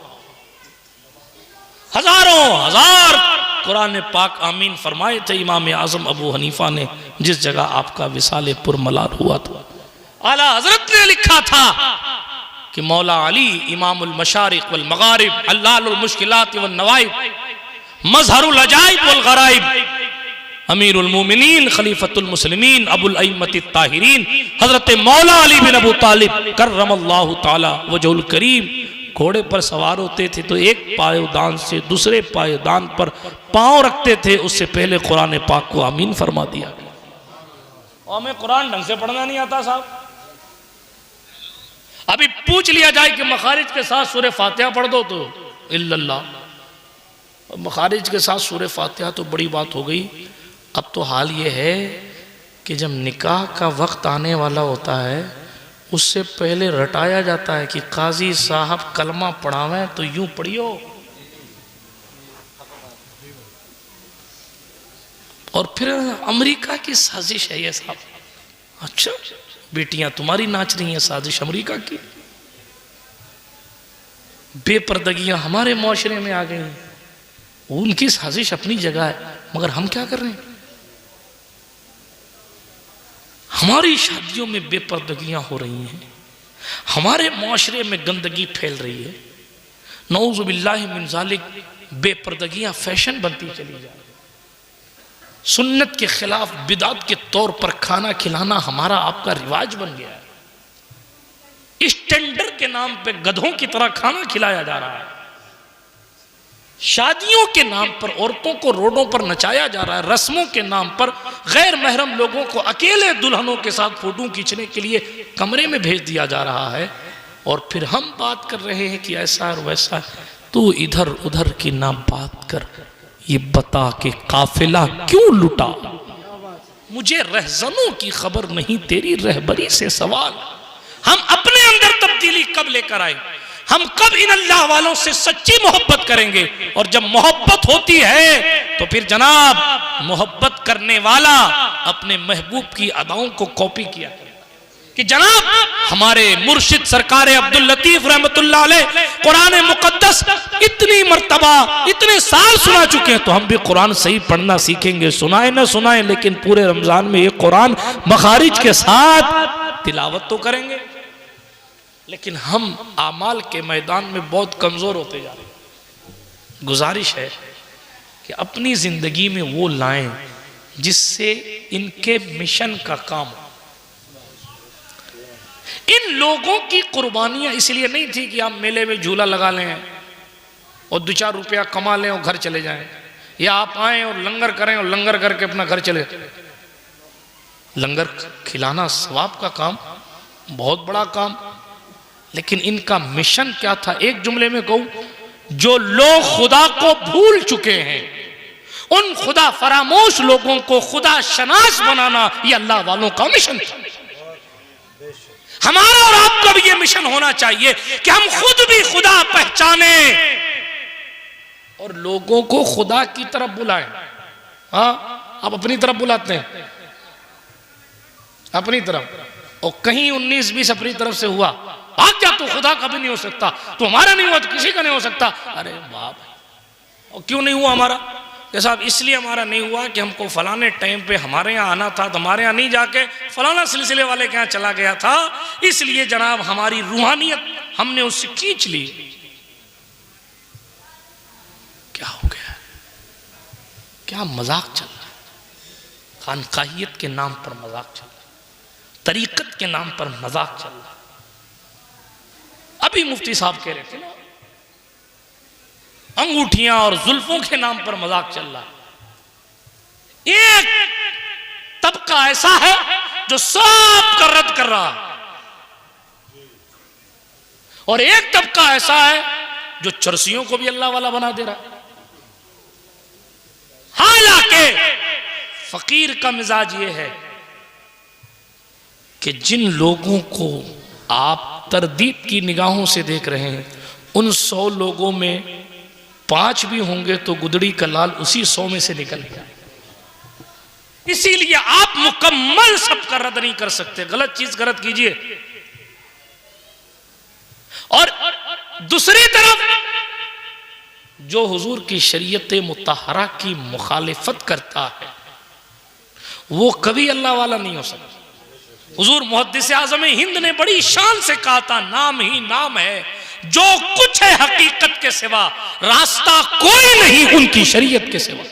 हजारों हजार कुरान पाक आमीन फरमाए थे इमाम आजम अबू हनीफा ने जिस जगह आपका विसाले पुरमलार हुआ था। आला हजरत ने लिखा था कि मौला अली इमामुल मशारिक वल मगारिब अल्लाहुल मुश्किलात वन नवाइब मजहरुल अजाइब वल गराइब अमीरुल मोमिनीन खलीफतुल मुस्लिमीन अबुल अइम्मतित ताहिरीन हजरत मौला अली बिन अबू तालिब कररमल्लाहु ताला वजहुल करीम घोड़े पर सवार होते थे तो एक पायदान से दूसरे पायदान पर पांव रखते थे, उससे पहले कुरान पाक को आमीन फरमा दिया। और हमें कुरान ढंग से पढ़ना नहीं आता साहब। अभी पूछ लिया जाए कि मखारिज के साथ सूरह फातिहा पढ़ दो तो इल्लल्लाह, मखारिज के साथ सूरह फातिहा तो बड़ी बात हो गई। अब तो हाल ये है कि जब निकाह का वक्त आने वाला होता है उससे पहले रटाया जाता है कि काजी साहब कलमा पढ़ावें तो यूं पढ़ियो, और फिर अमेरिका की साजिश है ये साहब। अच्छा, बेटियां तुम्हारी नाच रही हैं, साजिश अमेरिका की। बेपर्दगियां हमारे मुआशरे में आ गई हैं, उनकी साजिश अपनी जगह है, मगर हम क्या कर रहे हैं? हमारी शादियों में बेपर्दगियां हो रही हैं, हमारे मुआशरे में गंदगी फैल रही है। नऊज़ु बिल्लाहि मिन ज़ालिक, बेपर्दगियां फैशन बनती चली जा रही। सुन्नत के खिलाफ बिदात के तौर पर खाना खिलाना हमारा आपका रिवाज बन गया है। स्टैंडर्ड के नाम पे गधों की तरह खाना खिलाया जा रहा है। शादियों के नाम पर औरतों को रोडों पर नचाया जा रहा है। रस्मों के नाम पर गैर महरम लोगों को अकेले दुल्हनों के साथ फोटो खींचने के लिए कमरे में भेज दिया जा रहा है, और फिर हम बात कर रहे हैं कि ऐसा और वैसा। तू इधर उधर की ना बात कर, ये बता के काफिला क्यों लुटा। मुझे रहजनों की खबर नहीं, तेरी रहबरी से सवाल। हम अपने अंदर तब्दीली कब लेकर आए? हम कब इन अल्लाह वालों से सच्ची मोहब्बत करेंगे? और जब मोहब्बत होती है तो फिर जनाब मोहब्बत करने वाला अपने महबूब की अदाओं को कॉपी किया कि जनाब हमारे मुर्शिद सरकार अब्दुल लतीफ रहमतुल्लाह अलैह कुरान मुकद्दस इतनी मर्तबा इतने साल सुना चुके हैं, तो हम भी कुरान सही पढ़ना सीखेंगे। सुनाए ना सुनाए, लेकिन पूरे रमजान में ये कुरान मखारिज के साथ तिलावत तो करेंगे। लेकिन हम आमाल के मैदान में बहुत कमजोर होते जा रहे हैं। गुजारिश है कि अपनी जिंदगी में वो लाएं जिससे इनके मिशन का काम। इन लोगों की कुर्बानियां इसलिए नहीं थी कि आप मेले में झूला लगा लें और 2-4 रुपया कमा लें और घर चले जाएं, या आप आए और लंगर करें और लंगर करके अपना घर चले। लंगर खिलाना सवाब का काम, बहुत बड़ा काम, लेकिन इनका मिशन क्या था? एक जुमले में कहूं, जो लोग खुदा को भूल चुके हैं उन खुदा फरामोश लोगों को खुदा शनास बनाना, यह अल्लाह वालों का मिशन था। हमारा और आपका भी यह मिशन होना चाहिए कि हम खुद भी खुदा पहचाने और लोगों को खुदा की तरफ बुलाएं। हाँ, आप अपनी तरफ बुलाते हैं, अपनी तरफ, और कहीं 19-20 अपनी तरफ से हुआ, भाग जा, तो खुदा का भी नहीं हो सकता, तो हमारा नहीं हुआ तो किसी का नहीं हो सकता। अरे बाप, और क्यों नहीं हुआ हमारा? कि साहब इसलिए हमारा नहीं हुआ कि हमको फलाने टाइम पे हमारे यहाँ आना था, तो हमारे यहाँ नहीं जाके फलाना सिलसिले वाले के यहाँ चला गया था, इसलिए जनाब हमारी रूहानियत हमने उससे खींच ली। क्या हो गया? क्या मजाक चल रहा है? खानकाहियत के नाम पर मजाक चल रहा है, तरीकत के नाम पर मजाक चल रहा है। अभी मुफ्ती साहब कह रहे थे ना, अंगूठियां और जुल्फों के नाम पर मजाक चल रहा है। एक तबका ऐसा है जो सब का रद्द कर रहा है, और एक तबका ऐसा है जो चरसियों को भी अल्लाह वाला बना दे रहा है। हालांकि फकीर का मिजाज ये है कि जिन लोगों को आप तरदीद की निगाहों से देख रहे हैं, उन 100 लोगों में 5 भी होंगे तो गुदड़ी का लाल उसी 100 में से निकल गया। इसीलिए आप मुकम्मल सबका रद्द नहीं कर सकते, गलत चीज गलत कीजिए। और दूसरी तरफ जो हुजूर की शरीयत मुतहरा की मुखालिफत करता है वो कभी अल्लाह वाला नहीं हो सकता। हुजूर मुहद्दिस आज़म हिंद ने बड़ी शान से कहा था, नाम ही नाम है, जो कुछ है हकीकत के सिवा, रास्ता कोई नहीं उनकी शरीयत के सिवा।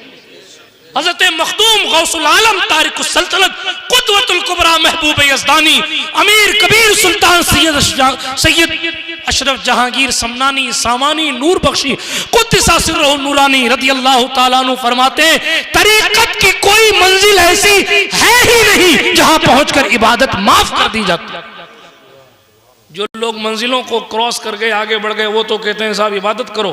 हज़रत मखदूम गौसुल आलम तारिकुस सल्तनत कुतवतुल कुबरा महबूब यज़दानी अमीर कबीर सुल्तान सैयद अशरफ जहांगीर समनानी सामानी नूर बख्शी कुद्दसा सिर्रहु नूरानी रदियल्लाहु ताला अन्हु फरमाते, तरीकत की कोई मंजिल ऐसी है ही नहीं जहां पहुंचकर इबादत माफ कर दी जाती। जो लोग मंजिलों को क्रॉस कर गए, आगे बढ़ गए, वो तो कहते हैं साहब इबादत करो।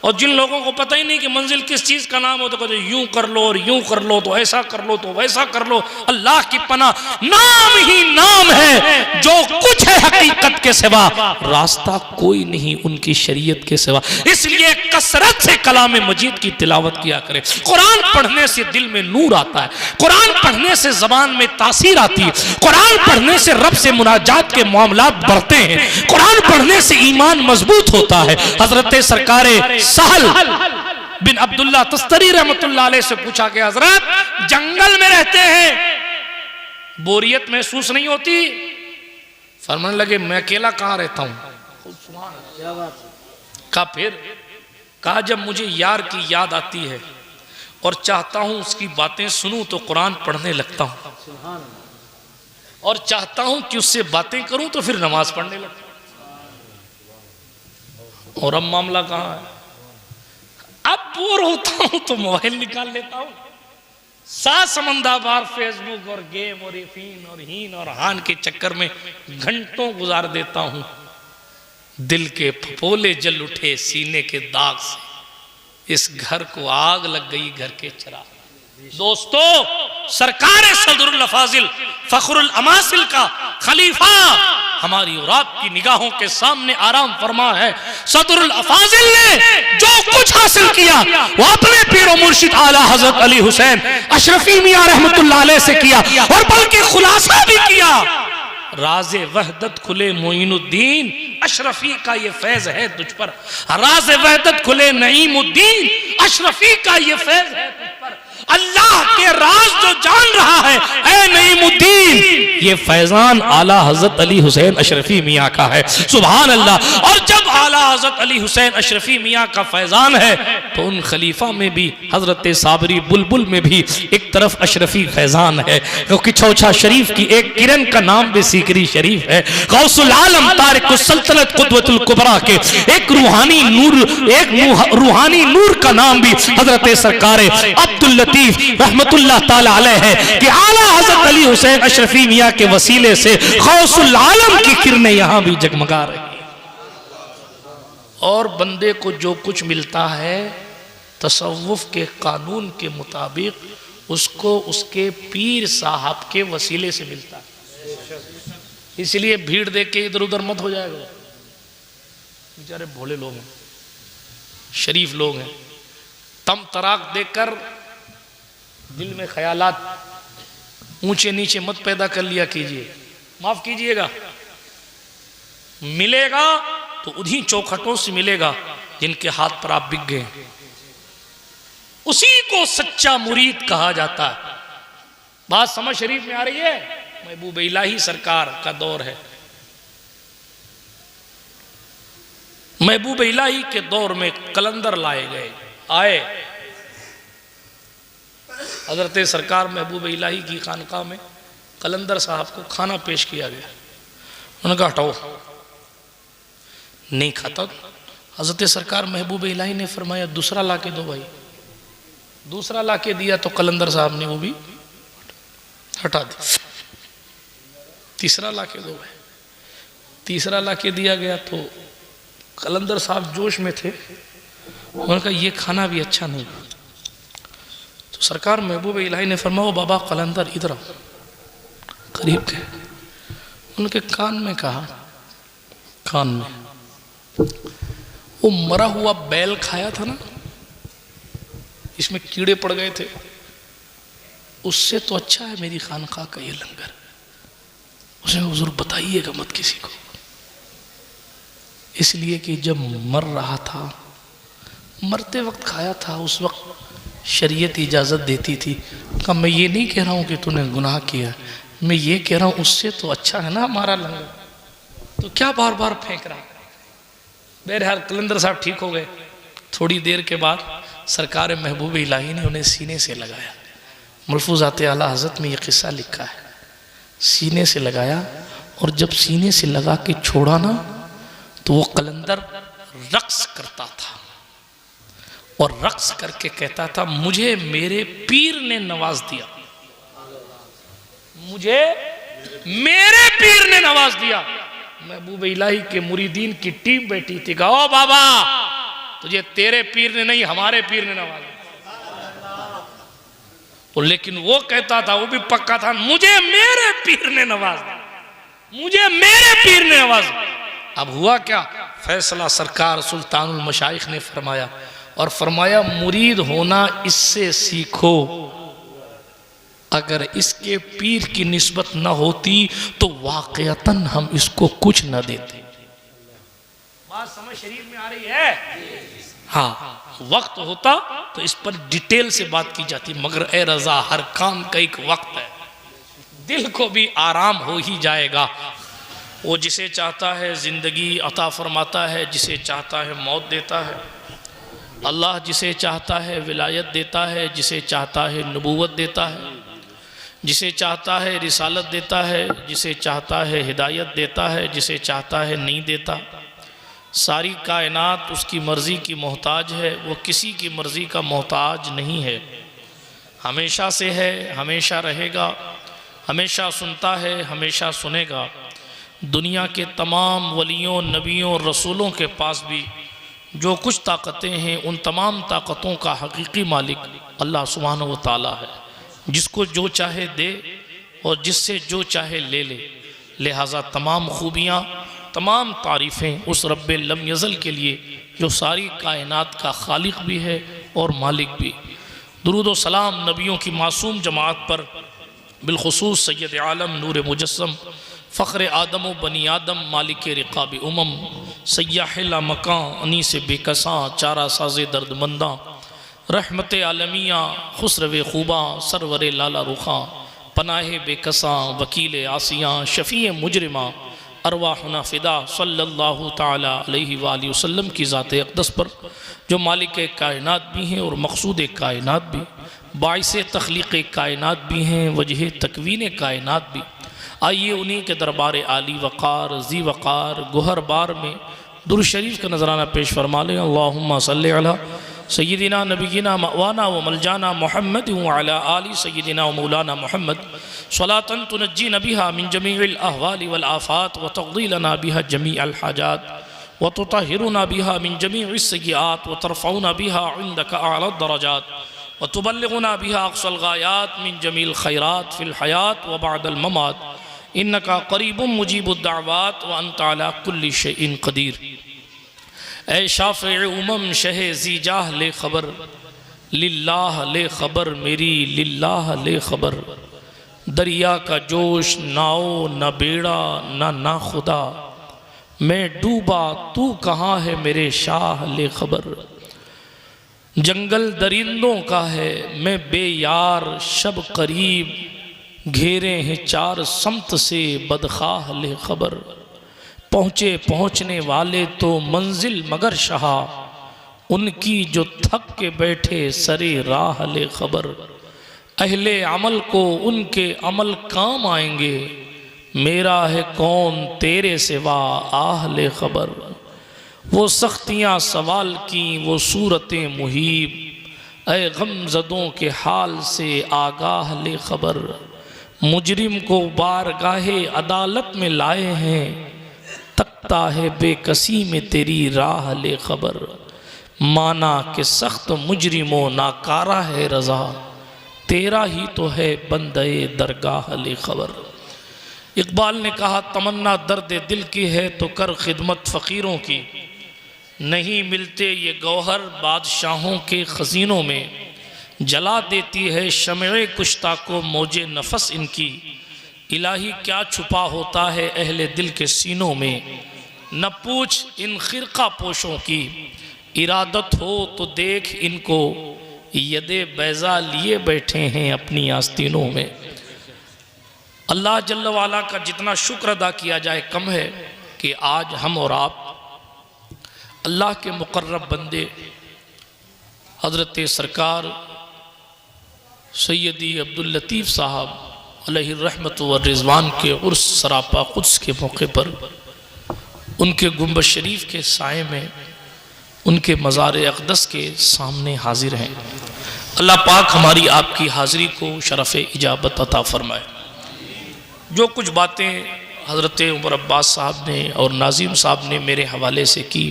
और जिन लोगों को पता ही नहीं कि मंजिल किस चीज का नाम हो तो कहते यूं कर लो और यूं कर लो, तो ऐसा कर लो तो वैसा कर लो। अल्लाह की पनाह, नाम ही नाम है, जो कुछ है हकीकत के सिवा, रास्ता कोई नहीं उनकी शरीयत के सिवा। इसलिए कसरत से कलाम मजीद की तिलावत किया करें। कुरान पढ़ने से दिल में नूर आता है, कुरान पढ़ने से जबान में तासीर आती है, कुरान पढ़ने से रब से मुनाजात के मामलात बढ़ते हैं, कुरान पढ़ने से ईमान मजबूत होता है। हजरत सरकारे सहल बिन अब्दुल्ला तस्तरी रहमतुल्लाह अलैह से पूछा कि हजरत जंगल में रहते हैं, बोरियत महसूस नहीं होती? फरमाने लगे मैं अकेला कहां रहता हूं। कहा फिर? कहा जब मुझे यार की याद आती है और चाहता हूं उसकी बातें सुनूं तो कुरान पढ़ने लगता हूं, और चाहता हूं कि उससे बातें करूं तो फिर नमाज पढ़ने लगता हूं। और अब मामला कहां है? अब बोर होता हूं तो मोबाइल निकाल लेता हूं, 7 समंदाबार फेसबुक और गेम और यकीन और हीन और हान के चक्कर में घंटों गुजार देता हूं। दिल के फपोले जल उठे सीने के दाग से, इस घर को आग लग गई घर के चिराग। दोस्तों, सरकार सदरुल अफाजिल फखरुल अमासिल का खलीफा हमारी और आपकी निगाहों के सामने आराम फरमा है। सदरुल अफाजिल ने जो कुछ हासिल किया वो अपने पीरो मुर्शिद आला हजरत अली हुसैन अशरफी मियां रहमतुल्लाह अलैह से किया, और बल्कि खुलासा भी किया। राज़े वहदत खुले मोइनुद्दीन अशरफी का ये फैज है तुझ पर, राज़े वहदत खुले नईमुद्दीन अशरफी का ये फैज है तुझ पर। अल्लाह के राज जो जान रहा है ऐ नईमुद्दीन, ये फैजान आला हजरत अली हुसैन अशरफी मियाँ का है। सुभान अल्लाह। और जब आला हजरत अली हुसैन अशरफी मियाँ का फैजान है तो उन खलीफा में भी, हजरत साबरी बुलबुल में भी एक तरफ अशरफी फैजान है, क्योंकि चौछा शरीफ की एक किरण का नाम भी सीकरी शरीफ है। गौसुल आलम तारिकुस सल्तनत कुतवतुल कुबरा के एक रूहानी नूर का नाम भी हजरत सरकार अब्दुल लतीफ रहमतुल्लाह ताला अलैह है कि आला हजरत अली हुसैन अशरफी मियाँ के वसीले से गौसुल आलम की किरणें यहां भी जगमगा रही। और बंदे को जो कुछ मिलता है तसव्वुफ के कानून के मुताबिक उसको उसके पीर साहब के वसीले से मिलता है। इसलिए भीड़ देख के इधर उधर मत हो जाएगा, बेचारे भोले लोग हैं, शरीफ लोग हैं। तम तराक देखकर दिल में ख्यालात ऊंचे नीचे मत पैदा कर लिया कीजिए, माफ कीजिएगा। मिलेगा तो उन्हीं चौखटों से मिलेगा जिनके हाथ पर आप बिक गए, उसी को सच्चा मुरीद कहा जाता है। बात समझ शरीफ में आ रही है? महबूब इलाही सरकार का दौर है। महबूब इलाही के दौर में कलंदर लाए गए, आए हजरत सरकार महबूब इलाही की खानका में कलंदर साहब को खाना पेश किया गया। उन्होंने कहा हटाओ, नहीं खाता। हजरत सरकार महबूब इलाही ने फरमाया दूसरा ला के दो भाई। दूसरा ला के दिया तो कलंदर साहब ने वो भी हटा दिया। तीसरा ला के दो भाई। तीसरा ला के दिया गया तो कलंदर साहब जोश में थे, उन्होंने कहा ये खाना भी अच्छा नहीं। तो सरकार महबूब इलाही ने फरमाया बाबा कलंदर इधर आओ, करीब गए, उनके कान में कहा, कान में, वो मरा हुआ बैल खाया था ना, इसमें कीड़े पड़ गए थे, उससे तो अच्छा है मेरी खानका का ये लंगर। उसने हुजूर बताइएगा मत किसी को, इसलिए कि जब मर रहा था, मरते वक्त खाया था, उस वक्त शरीयत इजाज़त देती थी। कहा मैं ये नहीं कह रहा हूँ कि तूने गुनाह किया, मैं ये कह रहा हूँ उससे तो अच्छा है ना हमारा लंगर, तो क्या बार बार फेंक रहा। बहरहाल कलंदर साहब ठीक हो गए। थोड़ी देर के बाद सरकार महबूब इलाही ने उन्हें सीने से लगाया। मलफूज़ात आला हज़रत में ये किस्सा लिखा है, सीने से लगाया, और जब सीने से लगा के छोड़ा ना, तो वो कलंदर रक्स करता था और रक्स करके कहता था मुझे मेरे पीर ने नवाज दिया, मुझे मेरे पीर ने नवाज दिया। महबूब इलाही के मुरीदीन की टीम बैठी थी, कहा ओ बाबा तुझे तेरे पीर ने नहीं हमारे पीर ने नवाजा। और लेकिन वो कहता था, वो भी पक्का था, मुझे मेरे पीर ने नवाज दिया, मुझे मेरे पीर ने नवाज। अब हुआ क्या, फैसला सरकार सुल्तानुल मशाइख ने फरमाया, और फरमाया मुरीद होना इससे सीखो, अगर इसके पीर की निस्बत न होती तो वाक़यतन हम इसको कुछ न देते। बात समझ शरीर में आ रही है? हाँ, वक्त होता तो इस पर डिटेल से बात की जाती, मगर ए रज़ा हर काम का एक वक्त है, दिल को भी आराम हो ही जाएगा। वो जिसे चाहता है ज़िंदगी अता फरमाता है, जिसे चाहता है मौत देता है। अल्लाह जिसे चाहता है विलायत देता है, जिसे चाहता है नबूवत देता है, जिसे चाहता है रिसालत देता है, जिसे चाहता है हिदायत देता है, जिसे चाहता है नहीं देता। सारी कायनात उसकी मर्ज़ी की मोहताज है, वो किसी की मर्ज़ी का मोहताज नहीं है। हमेशा से है, हमेशा रहेगा, हमेशा सुनता है, हमेशा सुनेगा। दुनिया के तमाम वलियों, नबियों, रसूलों के पास भी जो कुछ ताकतें हैं, उन तमाम ताकतों का हकीकी मालिक अल्लाह सुब्हानहू व तआला है, जिसको जो चाहे दे और जिससे जो चाहे ले ले। लिहाजा तमाम खूबियाँ, तमाम तारीफ़ें उस रब्बे लम यज़ल के लिए, जो सारी कायनात का खालिक भी है और मालिक भी। दुरूद व सलाम नबियों की मासूम जमात पर, बिलखुसूस सैयद आलम नूर मुजस्सम फ़ख्र आदम व बनी आदम मालिक रिक़ाब उमम सय्याहिला मकान अनीस बेकसां चारा साज़े दर्दमंदा रहमत आलमिया खुसरव खूबा सरवर लाला रुखा पनाह बेकसां वकील आसियाँ शफ़ी मुजरिमा अरवाहुना फ़िदा सल्लल्लाहु ताला अलैहि वालैहि वसल्लम की ज़ात अक़दस पर, जो मालिक कायनात भी हैं और मक़सूद कायनात भी, बाइस तख्लीक़ कायनात भी हैं, वजह तकवीन कायनात भी। आइए उन्हीं के दरबार आली वक़ार ज़ी वक़ार गोहर बार में दुरूद शरीफ का नजराना पेश फरमा लें। अल्लाहुम्मा सल्लि अला सय्यिदिना नबीना मवाना व मलजाना मुहम्मद व अला आलि सय्यिदिना व मौलाना मुहम्मद सलातन तुनज्जीना बिहा मिन जमीइल अहवालि वल आफात व तक़दी लना बिहा जमीअल हाजात व तुतहिरुना बिहा मिन जमीइस सय्यिआत व तरफ़उना बिहा इंदका अअला दरजात व तुबल्लिगुना बिहा अक़सल गायात मिन जमील खैरात फिल हयात व बअदल ममात इन्नका क़रीबुम मुजीबुद दाअवात व अंता अला कुल्लि शैइन क़दीर। ऐ शाफ़े उमम शहे ज़ी जाह ले ख़बर, लिल्लाह ले ख़बर मेरी लिल्लाह ले ख़बर। दरिया का जोश नाओ न बेड़ा ना खुदा, मैं डूबा तू कहाँ है मेरे शाह ले ख़बर। जंगल दरिंदों का है मैं बेयार शब करीब, घेरे हैं चार समत से बदखाह ले ख़बर। पहुँचे पहुँचने वाले तो मंजिल मगर शहा, उनकी जो थक के बैठे सरे राह ले ख़बर। अहले अमल को उनके अमल काम आएंगे, मेरा है कौन तेरे सिवा आह ले ख़बर। वो सख्तियाँ सवाल की वो सूरतें मुहीब, ऐ गमज़दों के हाल से आगाह ले ख़बर। मुजरिम को बारगाहे अदालत में लाए हैं, तकता है बेकसी में तेरी राह ले खबर, माना कि सख्त मुजरिमो नाकारा है रज़ा, तेरा ही तो है बंदे दरगाह ले खबर। इकबाल ने कहा तमन्ना दर्द दिल की है तो कर खिदमत फ़कीरों की, नहीं मिलते ये गौहर बादशाहों के ख़ज़ीनों में, जला देती है शमए कुश्ता को मौजे नफस इनकी, इलाही क्या छुपा होता है अहले दिल के सीनों में, न पूछ इन खिरका पोशों की, इरादत हो तो देख इनको, यदे बैज़ा लिए बैठे हैं अपनी आस्तीनों में। अल्लाह जल्ल वाला का जितना शुक्र अदा किया जाए कम है कि आज हम और आप अल्लाह के मुकर्रब बंदे हज़रत सरकार सैयदी अब्दुल लतीफ़ साहब अलैहि रहमत व रिज़वान के उर्स सरापा कुद्स के मौके पर उनके गुंबद शरीफ के साए में उनके मज़ार अक़दस के सामने हाजिर हैं। अल्लाह पाक हमारी आपकी हाज़िरी को शरफ़ इजाबत अता फ़रमाए। जो कुछ बातें हज़रत उमर अब्बास साहब ने और नाज़िम साहब ने मेरे हवाले से की,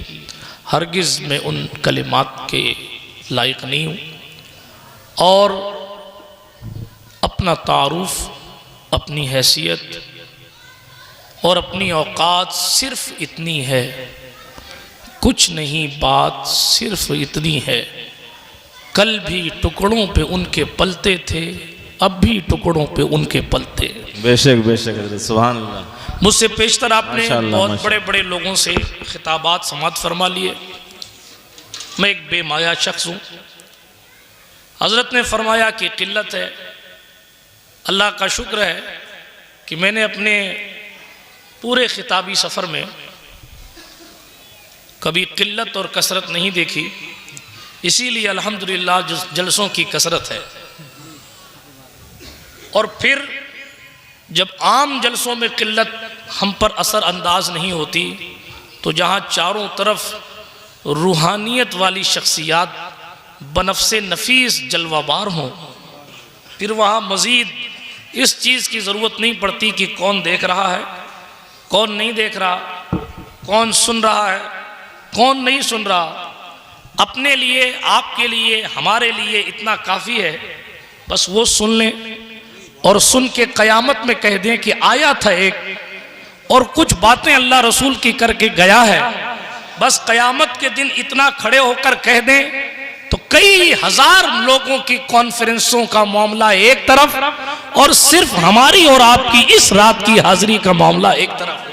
हरगिज़ मैं उन कलिमात के लायक नहीं हूँ और अपना तारुफ़, अपनी हैसियत और अपनी औकात सिर्फ़ इतनी है, कुछ नहीं बात सिर्फ़ इतनी है, कल भी टुकड़ों पे उनके पलते थे, अब भी टुकड़ों पे उनके पलते। बेशक बेशक सुभान अल्लाह। मुझसे पेशतर आपने बहुत बड़े बड़े लोगों से खिताबात समात फरमा लिए, मैं एक बेमाया शख्स हूँ। हज़रत ने फरमाया कि किल्लत है, अल्लाह का शुक्र है कि मैंने अपने पूरे खिताबी सफ़र में कभी किल्लत और कसरत नहीं देखी, इसीलिए अल्हम्दुलिल्लाह जलसों की कसरत है। और फिर जब आम जलसों में किल्लत हम पर असर अंदाज नहीं होती, तो जहाँ चारों तरफ रूहानियत वाली शख्सियात बनफ्से नफीस जलवाबार हों, फिर वहाँ मज़ीद इस चीज़ की ज़रूरत नहीं पड़ती कि कौन देख रहा है, कौन नहीं देख रहा, कौन सुन रहा है, कौन नहीं सुन रहा। अपने लिए, आपके लिए, हमारे लिए इतना काफ़ी है, बस वो सुन लें और सुन के क़यामत में कह दें कि आया था एक और कुछ बातें अल्लाह रसूल की करके गया है। बस क़यामत के दिन इतना खड़े होकर कह दें तो कई हजार लोगों की कॉन्फ्रेंसों का मामला एक तरफ और सिर्फ हमारी और आपकी इस रात की हाजिरी का मामला एक तरफ।